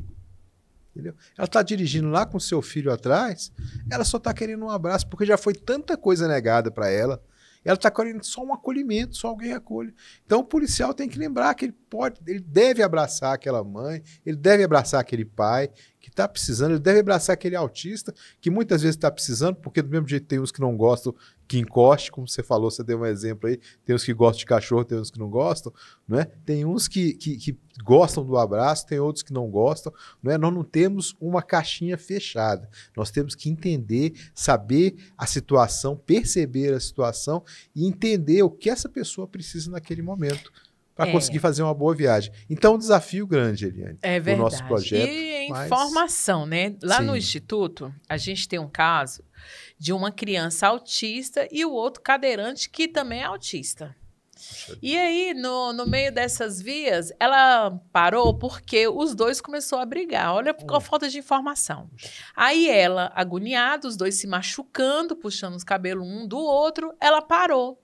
Entendeu? Ela está dirigindo lá com seu filho atrás, ela só está querendo um abraço, porque já foi tanta coisa negada para ela. Ela está querendo só um acolhimento, só alguém acolhe. Então o policial tem que lembrar que ele deve abraçar aquela mãe, ele deve abraçar aquele pai que está precisando, ele deve abraçar aquele autista que muitas vezes está precisando, porque do mesmo jeito tem uns que não gostam que encoste, como você falou, você deu um exemplo aí, tem uns que gostam de cachorro, tem uns que não gostam, não é? Tem uns que gostam do abraço, tem outros que não gostam, não é? Nós não temos uma caixinha fechada, nós temos que entender, saber a situação, perceber a situação e entender o que essa pessoa precisa naquele momento para conseguir fazer uma boa viagem. Então, um desafio grande, Eliane, o nosso projeto. E informação, né? Lá no Instituto, a gente tem um caso de uma criança autista e o outro cadeirante que também é autista. E aí, no meio dessas vias, ela parou porque os dois começaram a brigar. Olha a falta de informação. Aí ela, agoniada, os dois se machucando, puxando os cabelos um do outro, ela parou.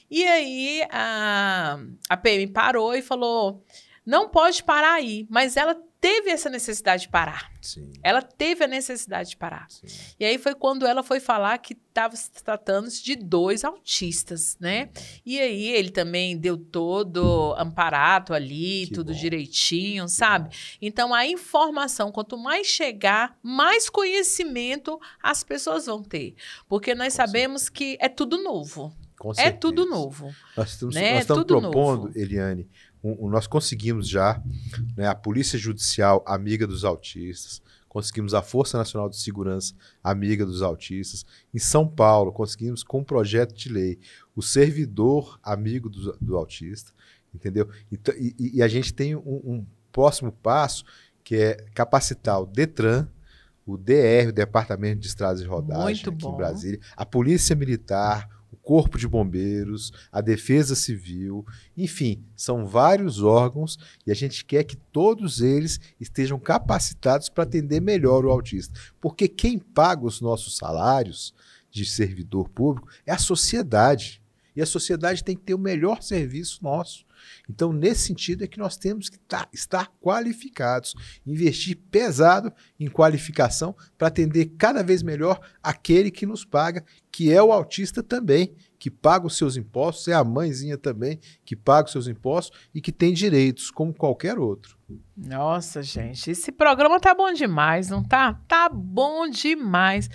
E aí a PM parou e falou, não pode parar aí. Mas ela teve essa necessidade de parar. Sim. Ela teve a necessidade de parar. Sim. E aí foi quando ela foi falar que estava se tratando de 2 autistas, né? E aí ele também deu todo amparado ali, tudo direitinho, sabe? Então a informação, quanto mais chegar, mais conhecimento as pessoas vão ter. Porque nós sabemos que é tudo novo. É tudo novo. Nós estamos propondo, Eliane, nós conseguimos já, né, a Polícia Judicial amiga dos autistas, conseguimos a Força Nacional de Segurança amiga dos autistas. Em São Paulo, conseguimos com um projeto de lei o servidor amigo do autista, entendeu? E a gente tem um próximo passo que é capacitar o DETRAN, o DR, o Departamento de Estradas de Rodagem aqui em Brasília, a Polícia Militar, o Corpo de Bombeiros, a Defesa Civil, enfim, são vários órgãos e a gente quer que todos eles estejam capacitados para atender melhor o autista. Porque quem paga os nossos salários de servidor público é a sociedade. E a sociedade tem que ter o melhor serviço nosso. Então, nesse sentido é que nós temos que estar qualificados, investir pesado em qualificação para atender cada vez melhor aquele que nos paga, que é o autista também, que paga os seus impostos, é a mãezinha também que paga os seus impostos e que tem direitos como qualquer outro. Nossa, gente, esse programa tá bom demais, não tá? Tá bom demais.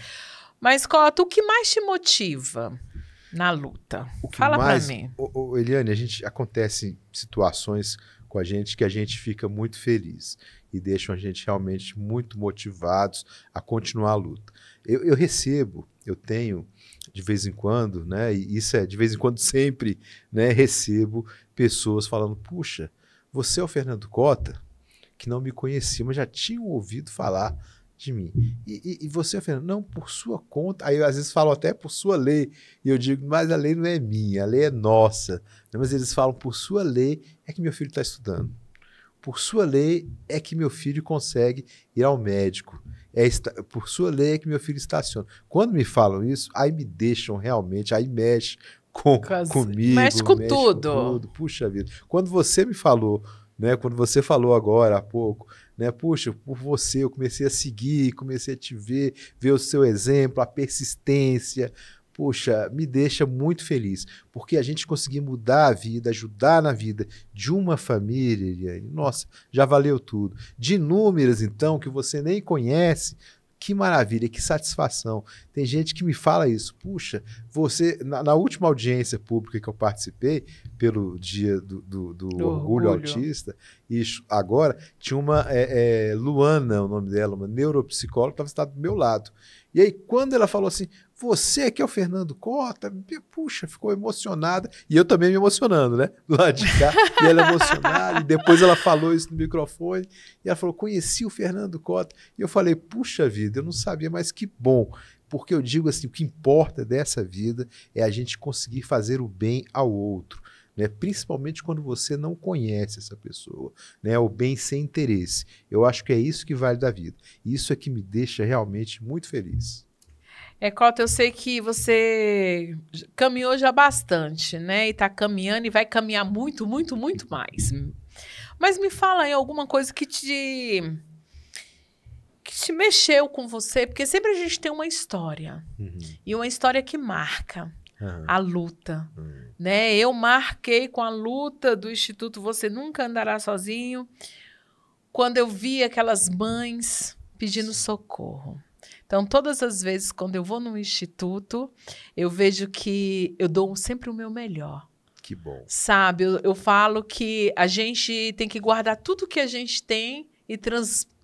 Mas, Cota, o que mais te motiva na luta? Fala para mim. Eliane, acontece situações com a gente que a gente fica muito feliz e deixam a gente realmente muito motivados a continuar a luta. Eu tenho de vez em quando, né, e isso é de vez em quando sempre, né, recebo pessoas falando, puxa, você é o Fernando Cota, que não me conhecia, mas já tinham ouvido falar de mim. E você, Fernando, não, por sua conta. Aí eu, às vezes falam até por sua lei. E eu digo, mas a lei não é minha, a lei é nossa. Mas eles falam, por sua lei é que meu filho está estudando. Por sua lei é que meu filho consegue ir ao médico. Por sua lei é que meu filho estaciona. Quando me falam isso, aí me deixam realmente, aí mexe comigo. Mexe com tudo. Puxa vida. Quando você me falou, né, quando você falou agora há pouco, né, puxa, por você eu comecei a seguir, comecei a te ver o seu exemplo, a persistência, puxa, me deixa muito feliz, porque a gente conseguir mudar a vida, ajudar na vida de uma família, Eliane, nossa, já valeu tudo. De inúmeras, então, que você nem conhece, que maravilha, que satisfação. Tem gente que me fala isso, puxa, você, na última audiência pública que eu participei, pelo dia do Orgulho Autista, e agora tinha uma Luana, o nome dela, uma neuropsicóloga, que estava do meu lado. E aí, quando ela falou assim, você que é o Fernando Cota, puxa, ficou emocionada. E eu também me emocionando, né? Do lado de cá. E ela emocionada. E depois ela falou isso no microfone. E ela falou, conheci o Fernando Cota. E eu falei, puxa vida, eu não sabia, mas que bom. Porque eu digo assim, o que importa dessa vida é a gente conseguir fazer o bem ao outro. Né? Principalmente quando você não conhece essa pessoa, né? O bem sem interesse. Eu acho que é isso que vale da vida. Isso é que me deixa realmente muito feliz. Cota, eu sei que você caminhou já bastante, né? E está caminhando e vai caminhar muito, muito, muito mais. Mas me fala aí alguma coisa que te mexeu com você, porque sempre a gente tem uma história. E uma história que marca. A luta, né? Eu marquei com a luta do Instituto Você Nunca Andará Sozinho, quando eu vi aquelas mães pedindo socorro. Então, todas as vezes quando eu vou no Instituto, eu vejo que eu dou sempre o meu melhor. Que bom. Sabe, eu falo que a gente tem que guardar tudo que a gente tem e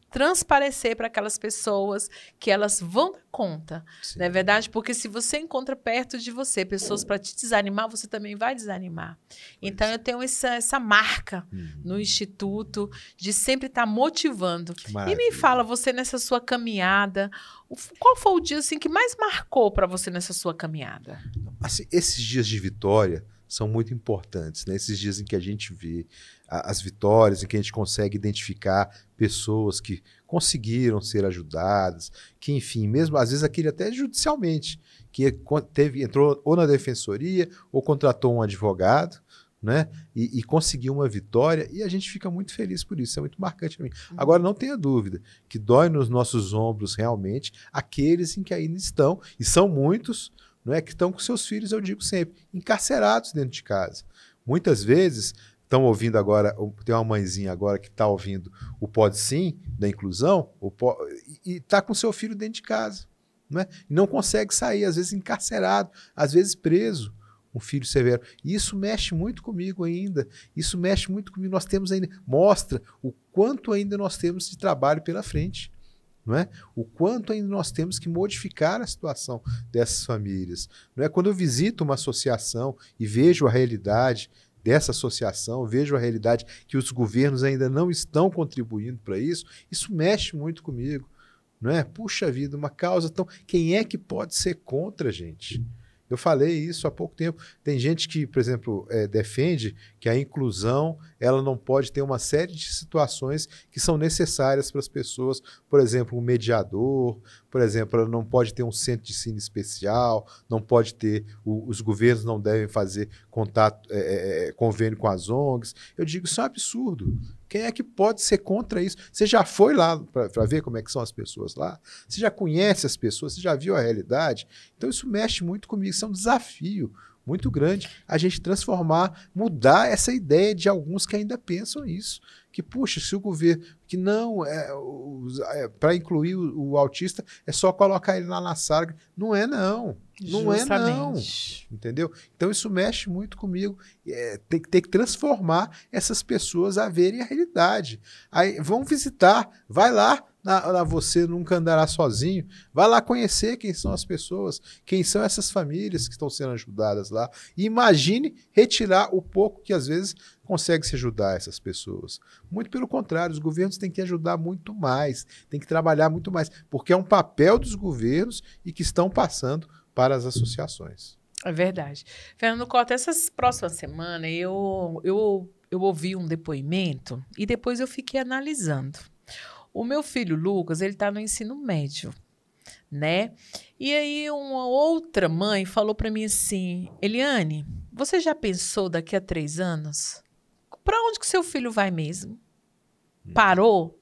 transparecer para aquelas pessoas que elas vão dar conta, não é verdade? Porque se você encontra perto de você pessoas para te desanimar, você também vai desanimar. Então, eu tenho essa marca no Instituto de sempre estar motivando. E me fala, você nessa sua caminhada, qual foi o dia assim, que mais marcou para você nessa sua caminhada? Assim, esses dias de vitória são muito importantes, né? Esses dias em que a gente vê as vitórias, em que a gente consegue identificar pessoas que conseguiram ser ajudadas, que, enfim, mesmo às vezes aquele até judicialmente, que entrou ou na defensoria ou contratou um advogado, né? E conseguiu uma vitória, e a gente fica muito feliz por isso, é muito marcante para mim. Agora, não tenha dúvida que dói nos nossos ombros realmente aqueles em que ainda estão, e são muitos, não é, que estão com seus filhos, eu digo sempre, encarcerados dentro de casa. Muitas vezes estão ouvindo agora, tem uma mãezinha agora que está ouvindo o Pode Sim, da inclusão, e está com seu filho dentro de casa, não é? E não consegue sair, às vezes encarcerado, às vezes preso, um filho severo. E isso mexe muito comigo ainda, isso mexe muito comigo, nós temos ainda, mostra o quanto ainda nós temos de trabalho pela frente. Não é? O quanto ainda nós temos que modificar a situação dessas famílias. Não é? Quando eu visito uma associação e vejo a realidade dessa associação, vejo a realidade que os governos ainda não estão contribuindo para isso, isso mexe muito comigo. Não é? Puxa vida, uma causa tão... Quem é que pode ser contra, gente? Eu falei isso há pouco tempo. Tem gente que, por exemplo, defende que a inclusão ela não pode ter uma série de situações que são necessárias para as pessoas. Por exemplo, um mediador, por exemplo, ela não pode ter um centro de ensino especial, não pode ter, os governos não devem fazer convênio com as ONGs. Eu digo, isso é um absurdo. Quem é que pode ser contra isso? Você já foi lá para ver como é que são as pessoas lá? Você já conhece as pessoas? Você já viu a realidade? Então isso mexe muito comigo. Isso é um desafio muito grande a gente transformar, mudar essa ideia de alguns que ainda pensam isso. Que, puxa, se o governo... Que não, para incluir o autista, é só colocar ele lá na sala. Não é, não. Não é, não. Entendeu? Então, isso mexe muito comigo. Tem que transformar essas pessoas a verem a realidade. Aí, vão visitar. Vai lá na Você Nunca Andará Sozinho. Vai lá conhecer quem são as pessoas, quem são essas famílias que estão sendo ajudadas lá. E imagine retirar o pouco que, às vezes, consegue se ajudar essas pessoas. Muito pelo contrário, os governos têm que ajudar muito mais, têm que trabalhar muito mais, porque é um papel dos governos e que estão passando para as associações. É verdade. Fernando Cota, essas próximas semanas eu ouvi um depoimento e depois eu fiquei analisando. O meu filho Lucas, ele está no ensino médio, né? E aí uma outra mãe falou para mim assim, Eliane, você já pensou daqui a 3 anos? Para onde que seu filho vai mesmo? Parou?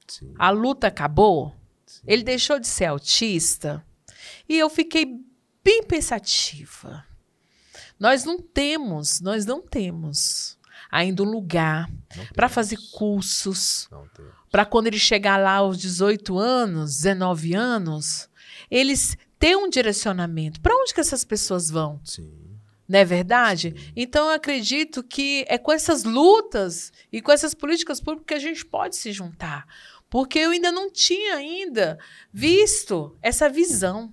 Sim. A luta acabou? Sim. Ele deixou de ser autista? E eu fiquei bem pensativa. Nós não temos ainda um lugar para fazer cursos, para quando ele chegar lá aos 18 anos, 19 anos, eles ter um direcionamento. Para onde que essas pessoas vão? Sim. Não é verdade? Sim. Então, eu acredito que é com essas lutas e com essas políticas públicas que a gente pode se juntar. Porque eu ainda não tinha visto essa visão.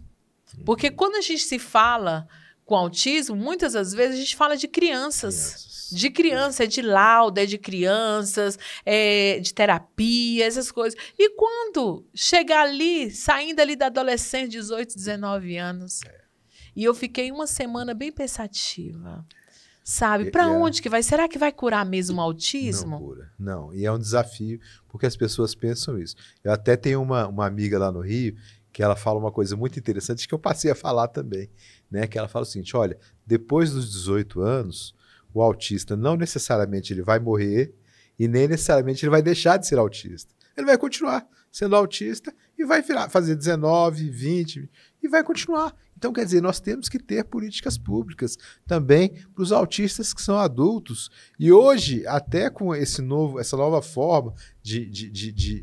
Porque quando a gente se fala com autismo, muitas das vezes a gente fala de crianças. De criança, é de lauda, é de crianças, é de terapia, essas coisas. E quando chegar ali, saindo ali da adolescência, 18, 19 anos, e eu fiquei uma semana bem pensativa, sabe? Para onde que vai? Será que vai curar mesmo o autismo? Não cura, não. E é um desafio, porque as pessoas pensam isso. Eu até tenho uma amiga lá no Rio, que ela fala uma coisa muito interessante, que eu passei a falar também, né? Que ela fala o seguinte, olha, depois dos 18 anos, o autista não necessariamente ele vai morrer e nem necessariamente ele vai deixar de ser autista. Ele vai continuar sendo autista e vai fazer 19, 20 e vai continuar. Então, quer dizer, nós temos que ter políticas públicas também para os autistas que são adultos. E hoje, até com essa nova forma de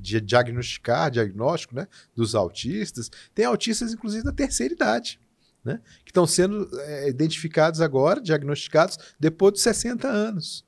diagnóstico, né, dos autistas, tem autistas, inclusive, da terceira idade, né, que estão sendo identificados agora, diagnosticados, depois dos 60 anos.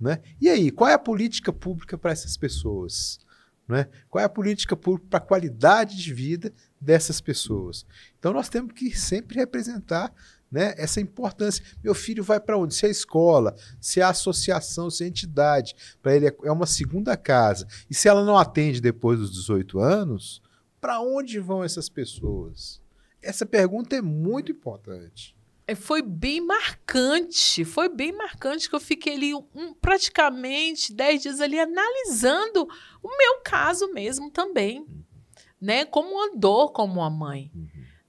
Né? E aí, qual é a política pública para essas pessoas? Né? Qual é a política pública para a qualidade de vida dessas pessoas? Então, nós temos que sempre representar, né, essa importância. Meu filho vai para onde? Se é a escola, se é a associação, se é a entidade, para ele é uma segunda casa. E se ela não atende depois dos 18 anos, para onde vão essas pessoas? Essa pergunta é muito importante. Foi bem marcante que eu fiquei ali praticamente 10 dias ali analisando o meu caso mesmo também, né? Como andou como uma mãe,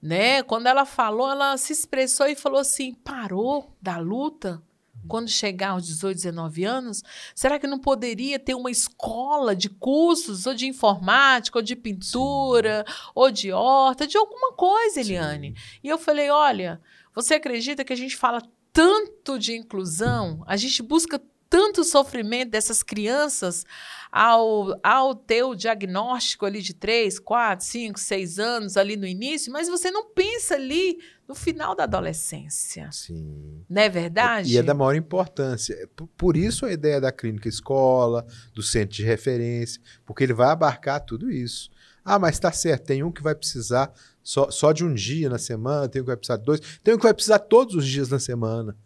né? Quando ela falou, ela se expressou e falou assim, parou da luta quando chegar aos 18, 19 anos? Será que não poderia ter uma escola de cursos, ou de informática, ou de pintura, ou de horta, de alguma coisa, Eliane? E eu falei, olha... Você acredita que a gente fala tanto de inclusão, a gente busca tanto sofrimento dessas crianças ao ter o diagnóstico ali de 3, 4, 5, 6 anos ali no início, mas você não pensa ali no final da adolescência. Sim. Não é verdade? E é da maior importância. Por isso a ideia da clínica escola, do centro de referência, porque ele vai abarcar tudo isso. Ah, mas tá certo, tem um que vai precisar só de um dia na semana, tem um que vai precisar de 2, tem um que vai precisar todos os dias na semana.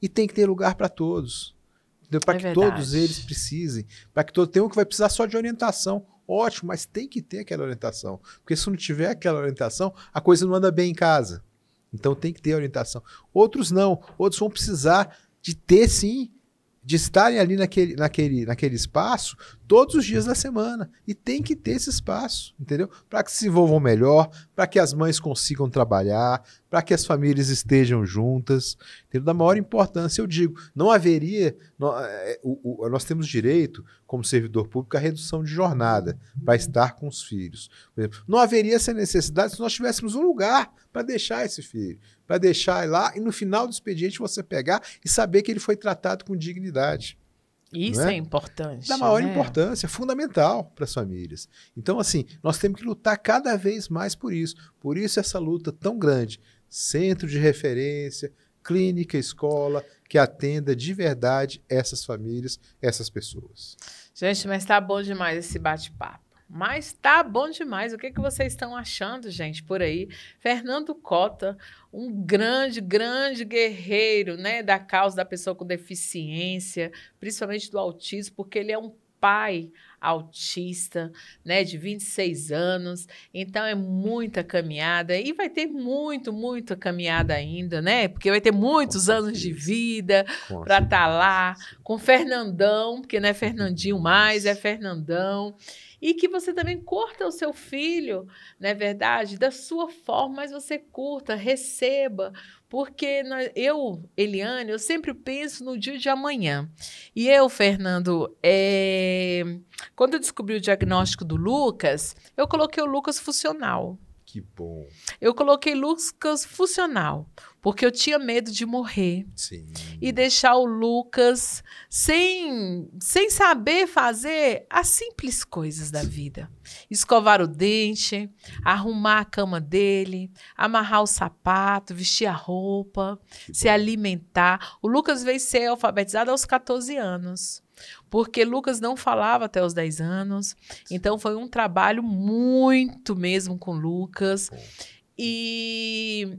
E tem que ter lugar para todos. Para que todos eles precisem. Para que tem um que vai precisar só de orientação. Ótimo, mas tem que ter aquela orientação. Porque se não tiver aquela orientação, a coisa não anda bem em casa. Então tem que ter orientação. Outros não. Outros vão precisar de ter, sim, de estarem ali naquele espaço todos os dias da semana. E tem que ter esse espaço, entendeu? Para que se envolvam melhor, para que as mães consigam trabalhar, para que as famílias estejam juntas. Entendeu? Da maior importância, eu digo, não haveria... Nós temos direito, como servidor público, à redução de jornada para estar com os filhos. Por exemplo, não haveria essa necessidade se nós tivéssemos um lugar para deixar esse filho, para deixar lá e no final do expediente você pegar e saber que ele foi tratado com dignidade. Isso é importante. Da maior importância, fundamental para as famílias. Então, assim, nós temos que lutar cada vez mais por isso. Por isso essa luta tão grande. Centro de referência, clínica, escola, que atenda de verdade essas famílias, essas pessoas. Gente, mas tá bom demais esse bate-papo. Mas tá bom demais. O que vocês estão achando, gente, por aí? Fernando Cota, um grande, grande guerreiro, né, da causa da pessoa com deficiência, principalmente do autismo, porque ele é um pai autista, né, de 26 anos. Então, é muita caminhada. E vai ter muita caminhada ainda, né? Porque vai ter muitos anos de vida para estar lá com Fernandão, porque não é Fernandinho mais, é Fernandão. E que você também curta o seu filho, não é verdade? Da sua forma, mas você curta, receba. Porque eu, Eliane, eu sempre penso no dia de amanhã. E eu, Fernando, quando eu descobri o diagnóstico do Lucas, eu coloquei o Lucas funcional. Que bom. Eu coloquei Lucas funcional, porque eu tinha medo de morrer. Sim. E deixar o Lucas sem saber fazer as simples coisas da vida. Escovar o dente, arrumar a cama dele, amarrar o sapato, vestir a roupa, se alimentar. O Lucas veio ser alfabetizado aos 14 anos. Porque Lucas não falava até os 10 anos. Então, foi um trabalho muito mesmo com Lucas. E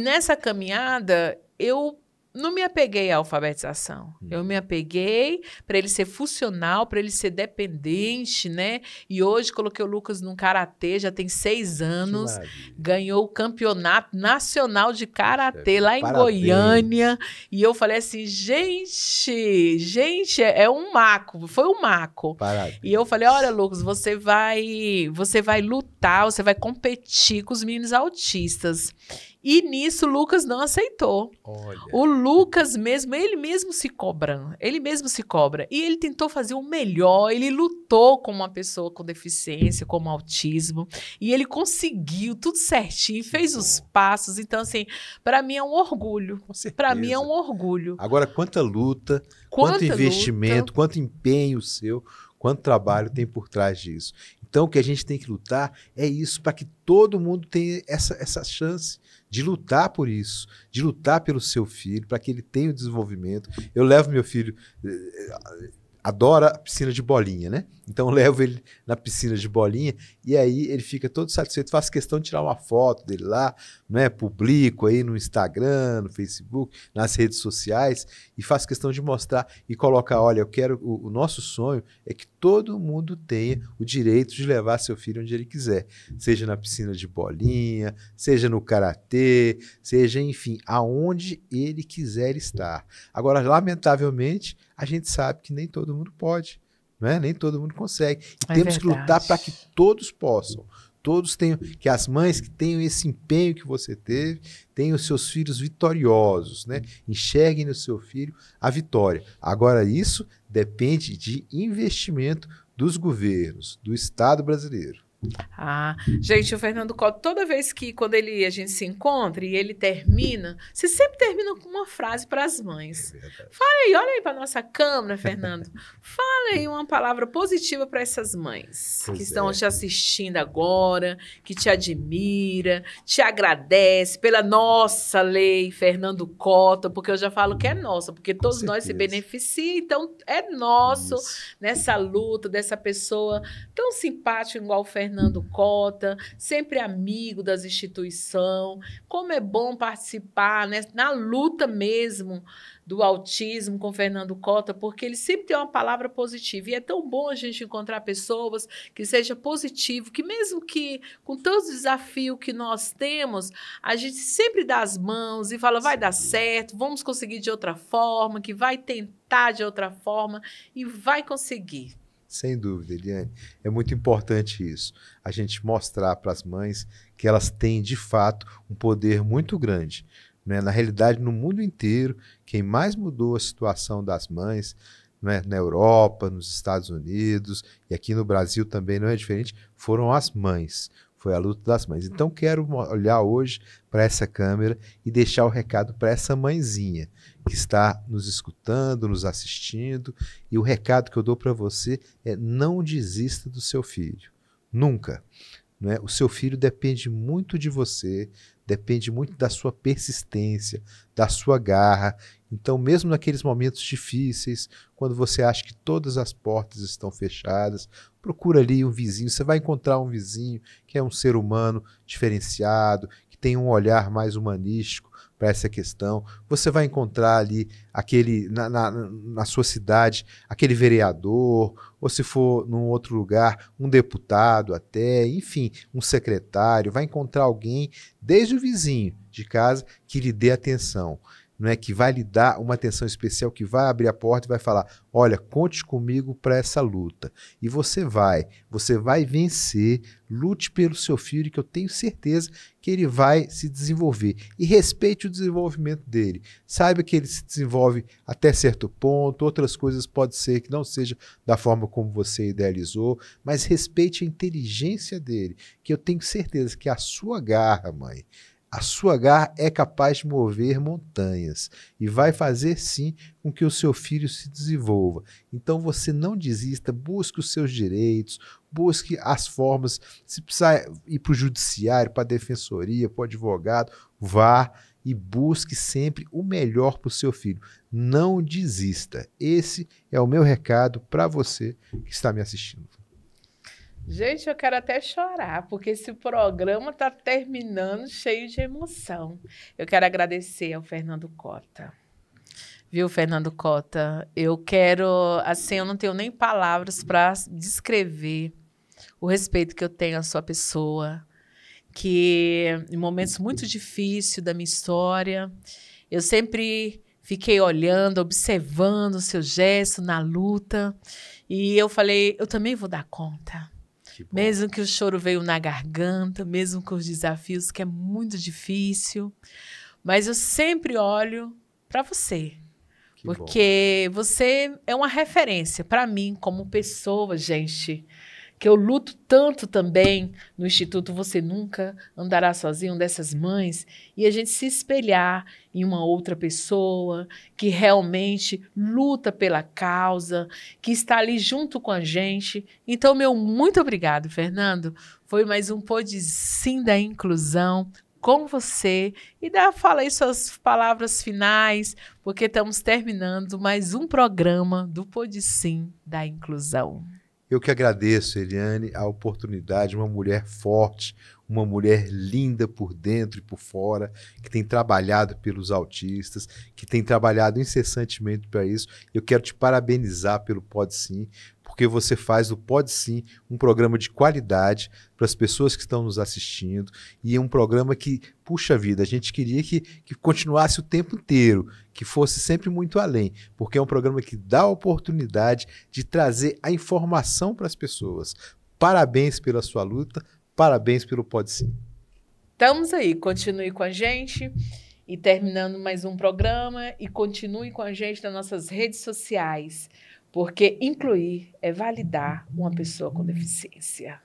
nessa caminhada, eu não me apeguei à alfabetização. Eu me apeguei para ele ser funcional, para ele ser dependente, né? E hoje coloquei o Lucas num karatê, já tem 6 anos. Ganhou o campeonato nacional de karatê lá em Goiânia. E eu falei assim, gente, é um maco. Foi um maco. Parabéns. E eu falei, olha, Lucas, você vai lutar, você vai competir com os meninos autistas. E nisso o Lucas não aceitou. Olha. O Lucas mesmo, ele mesmo se cobra. E ele tentou fazer o melhor, ele lutou com uma pessoa com deficiência, com autismo, e ele conseguiu tudo certinho, fez os passos. Então, assim, para mim é um orgulho. Com certeza. Para mim é um orgulho. Agora, quanta luta, quanto investimento, quanto empenho seu, quanto trabalho tem por trás disso. Então, o que a gente tem que lutar é isso, para que todo mundo tenha essa chance de lutar por isso, de lutar pelo seu filho, para que ele tenha o desenvolvimento. Eu levo meu filho, adora a piscina de bolinha, né? Então eu levo ele na piscina de bolinha e aí ele fica todo satisfeito, faço questão de tirar uma foto dele lá, né? Publico aí no Instagram, no Facebook, nas redes sociais e faço questão de mostrar e colocar, olha, eu quero, o nosso sonho é que todo mundo tenha o direito de levar seu filho onde ele quiser, seja na piscina de bolinha, seja no karatê, seja, enfim, aonde ele quiser estar. Agora, lamentavelmente, a gente sabe que nem todo mundo pode. Né? Nem todo mundo consegue. E temos que lutar para que todos possam. Todos tenham, que as mães que tenham esse empenho que você teve, tenham os seus filhos vitoriosos, né? Enxerguem no seu filho a vitória. Agora, isso depende de investimento dos governos, do Estado brasileiro. Ah, gente, o Fernando Cotto, toda vez que quando a gente se encontra e ele termina, você sempre termina com uma frase para as mães. Fala aí, olha aí para nossa câmera, Fernando. Fala aí uma palavra positiva para essas mães que estão te assistindo agora, que te admira, te agradece pela nossa lei, Fernando Cotto, porque eu já falo que é nossa, porque todos nós se beneficiam, então é nosso nessa luta dessa pessoa tão simpática igual o Fernando Cotto, sempre amigo das instituições. Como é bom participar, né, na luta mesmo do autismo com o Fernando Cotto, porque ele sempre tem uma palavra positiva. E é tão bom a gente encontrar pessoas que seja positivo, que mesmo que com todos os desafios que nós temos, a gente sempre dá as mãos e fala, vai dar certo, vamos conseguir de outra forma, que vai tentar de outra forma e vai conseguir. Sem dúvida, Eliane. É muito importante isso. A gente mostrar para as mães que elas têm, de fato, um poder muito grande. Né? Na realidade, no mundo inteiro, quem mais mudou a situação das mães, né, na Europa, nos Estados Unidos e aqui no Brasil também não é diferente, foram as mães. Foi a luta das mães. Então, quero olhar hoje para essa câmera e deixar o recado para essa mãezinha que está nos escutando, nos assistindo. E o recado que eu dou para você é não desista do seu filho. Nunca. Não é? O seu filho depende muito de você, depende muito da sua persistência, da sua garra. Então, mesmo naqueles momentos difíceis, quando você acha que todas as portas estão fechadas, procura ali um vizinho. Você vai encontrar um vizinho que é um ser humano diferenciado, que tem um olhar mais humanístico para essa questão. Você vai encontrar ali na sua cidade aquele vereador, ou se for num outro lugar, um deputado até, enfim, um secretário. Vai encontrar alguém, desde o vizinho de casa, que lhe dê atenção. não é, que vai lhe dar uma atenção especial, que vai abrir a porta e vai falar, olha, conte comigo para essa luta. E você vai vencer, lute pelo seu filho, que eu tenho certeza que ele vai se desenvolver. E respeite o desenvolvimento dele. Saiba que ele se desenvolve até certo ponto, outras coisas pode ser que não seja da forma como você idealizou, mas respeite a inteligência dele, que eu tenho certeza que a sua garra, mãe, a sua garra é capaz de mover montanhas e vai fazer, sim, com que o seu filho se desenvolva. Então você não desista, busque os seus direitos, busque as formas, se precisar ir para o judiciário, para a defensoria, para o advogado, vá e busque sempre o melhor para o seu filho. Não desista. Esse é o meu recado para você que está me assistindo. Gente, eu quero até chorar, porque esse programa está terminando cheio de emoção. Eu quero agradecer ao Fernando Cota. Viu, Fernando Cota? Eu quero, assim, eu não tenho nem palavras para descrever o respeito que eu tenho à sua pessoa, que em momentos muito difíceis da minha história, eu sempre fiquei olhando, observando o seu gesto na luta, e eu falei, eu também vou dar conta. Mesmo que o choro veio na garganta, mesmo com os desafios, que é muito difícil. Mas eu sempre olho para você. Porque você é uma referência para mim como pessoa, gente. Que eu luto tanto também no Instituto Você Nunca Andará Sozinho, dessas mães, e a gente se espelhar em uma outra pessoa que realmente luta pela causa, que está ali junto com a gente. Então, meu muito obrigado, Fernando. Foi mais um Pode Sim da Inclusão com você. E fala aí suas palavras finais, porque estamos terminando mais um programa do Pode Sim da Inclusão. Eu que agradeço, Eliane, a oportunidade, uma mulher forte, uma mulher linda por dentro e por fora, que tem trabalhado pelos autistas, que tem trabalhado incessantemente para isso. Eu quero te parabenizar pelo Pode Sim, porque você faz do Pode Sim um programa de qualidade para as pessoas que estão nos assistindo, e é um programa que, puxa vida, a gente queria que continuasse o tempo inteiro, que fosse sempre muito além, porque é um programa que dá a oportunidade de trazer a informação para as pessoas. Parabéns pela sua luta, parabéns pelo Pode Sim. Estamos aí, continue com a gente e terminando mais um programa, e continue com a gente nas nossas redes sociais, porque incluir é validar uma pessoa com deficiência.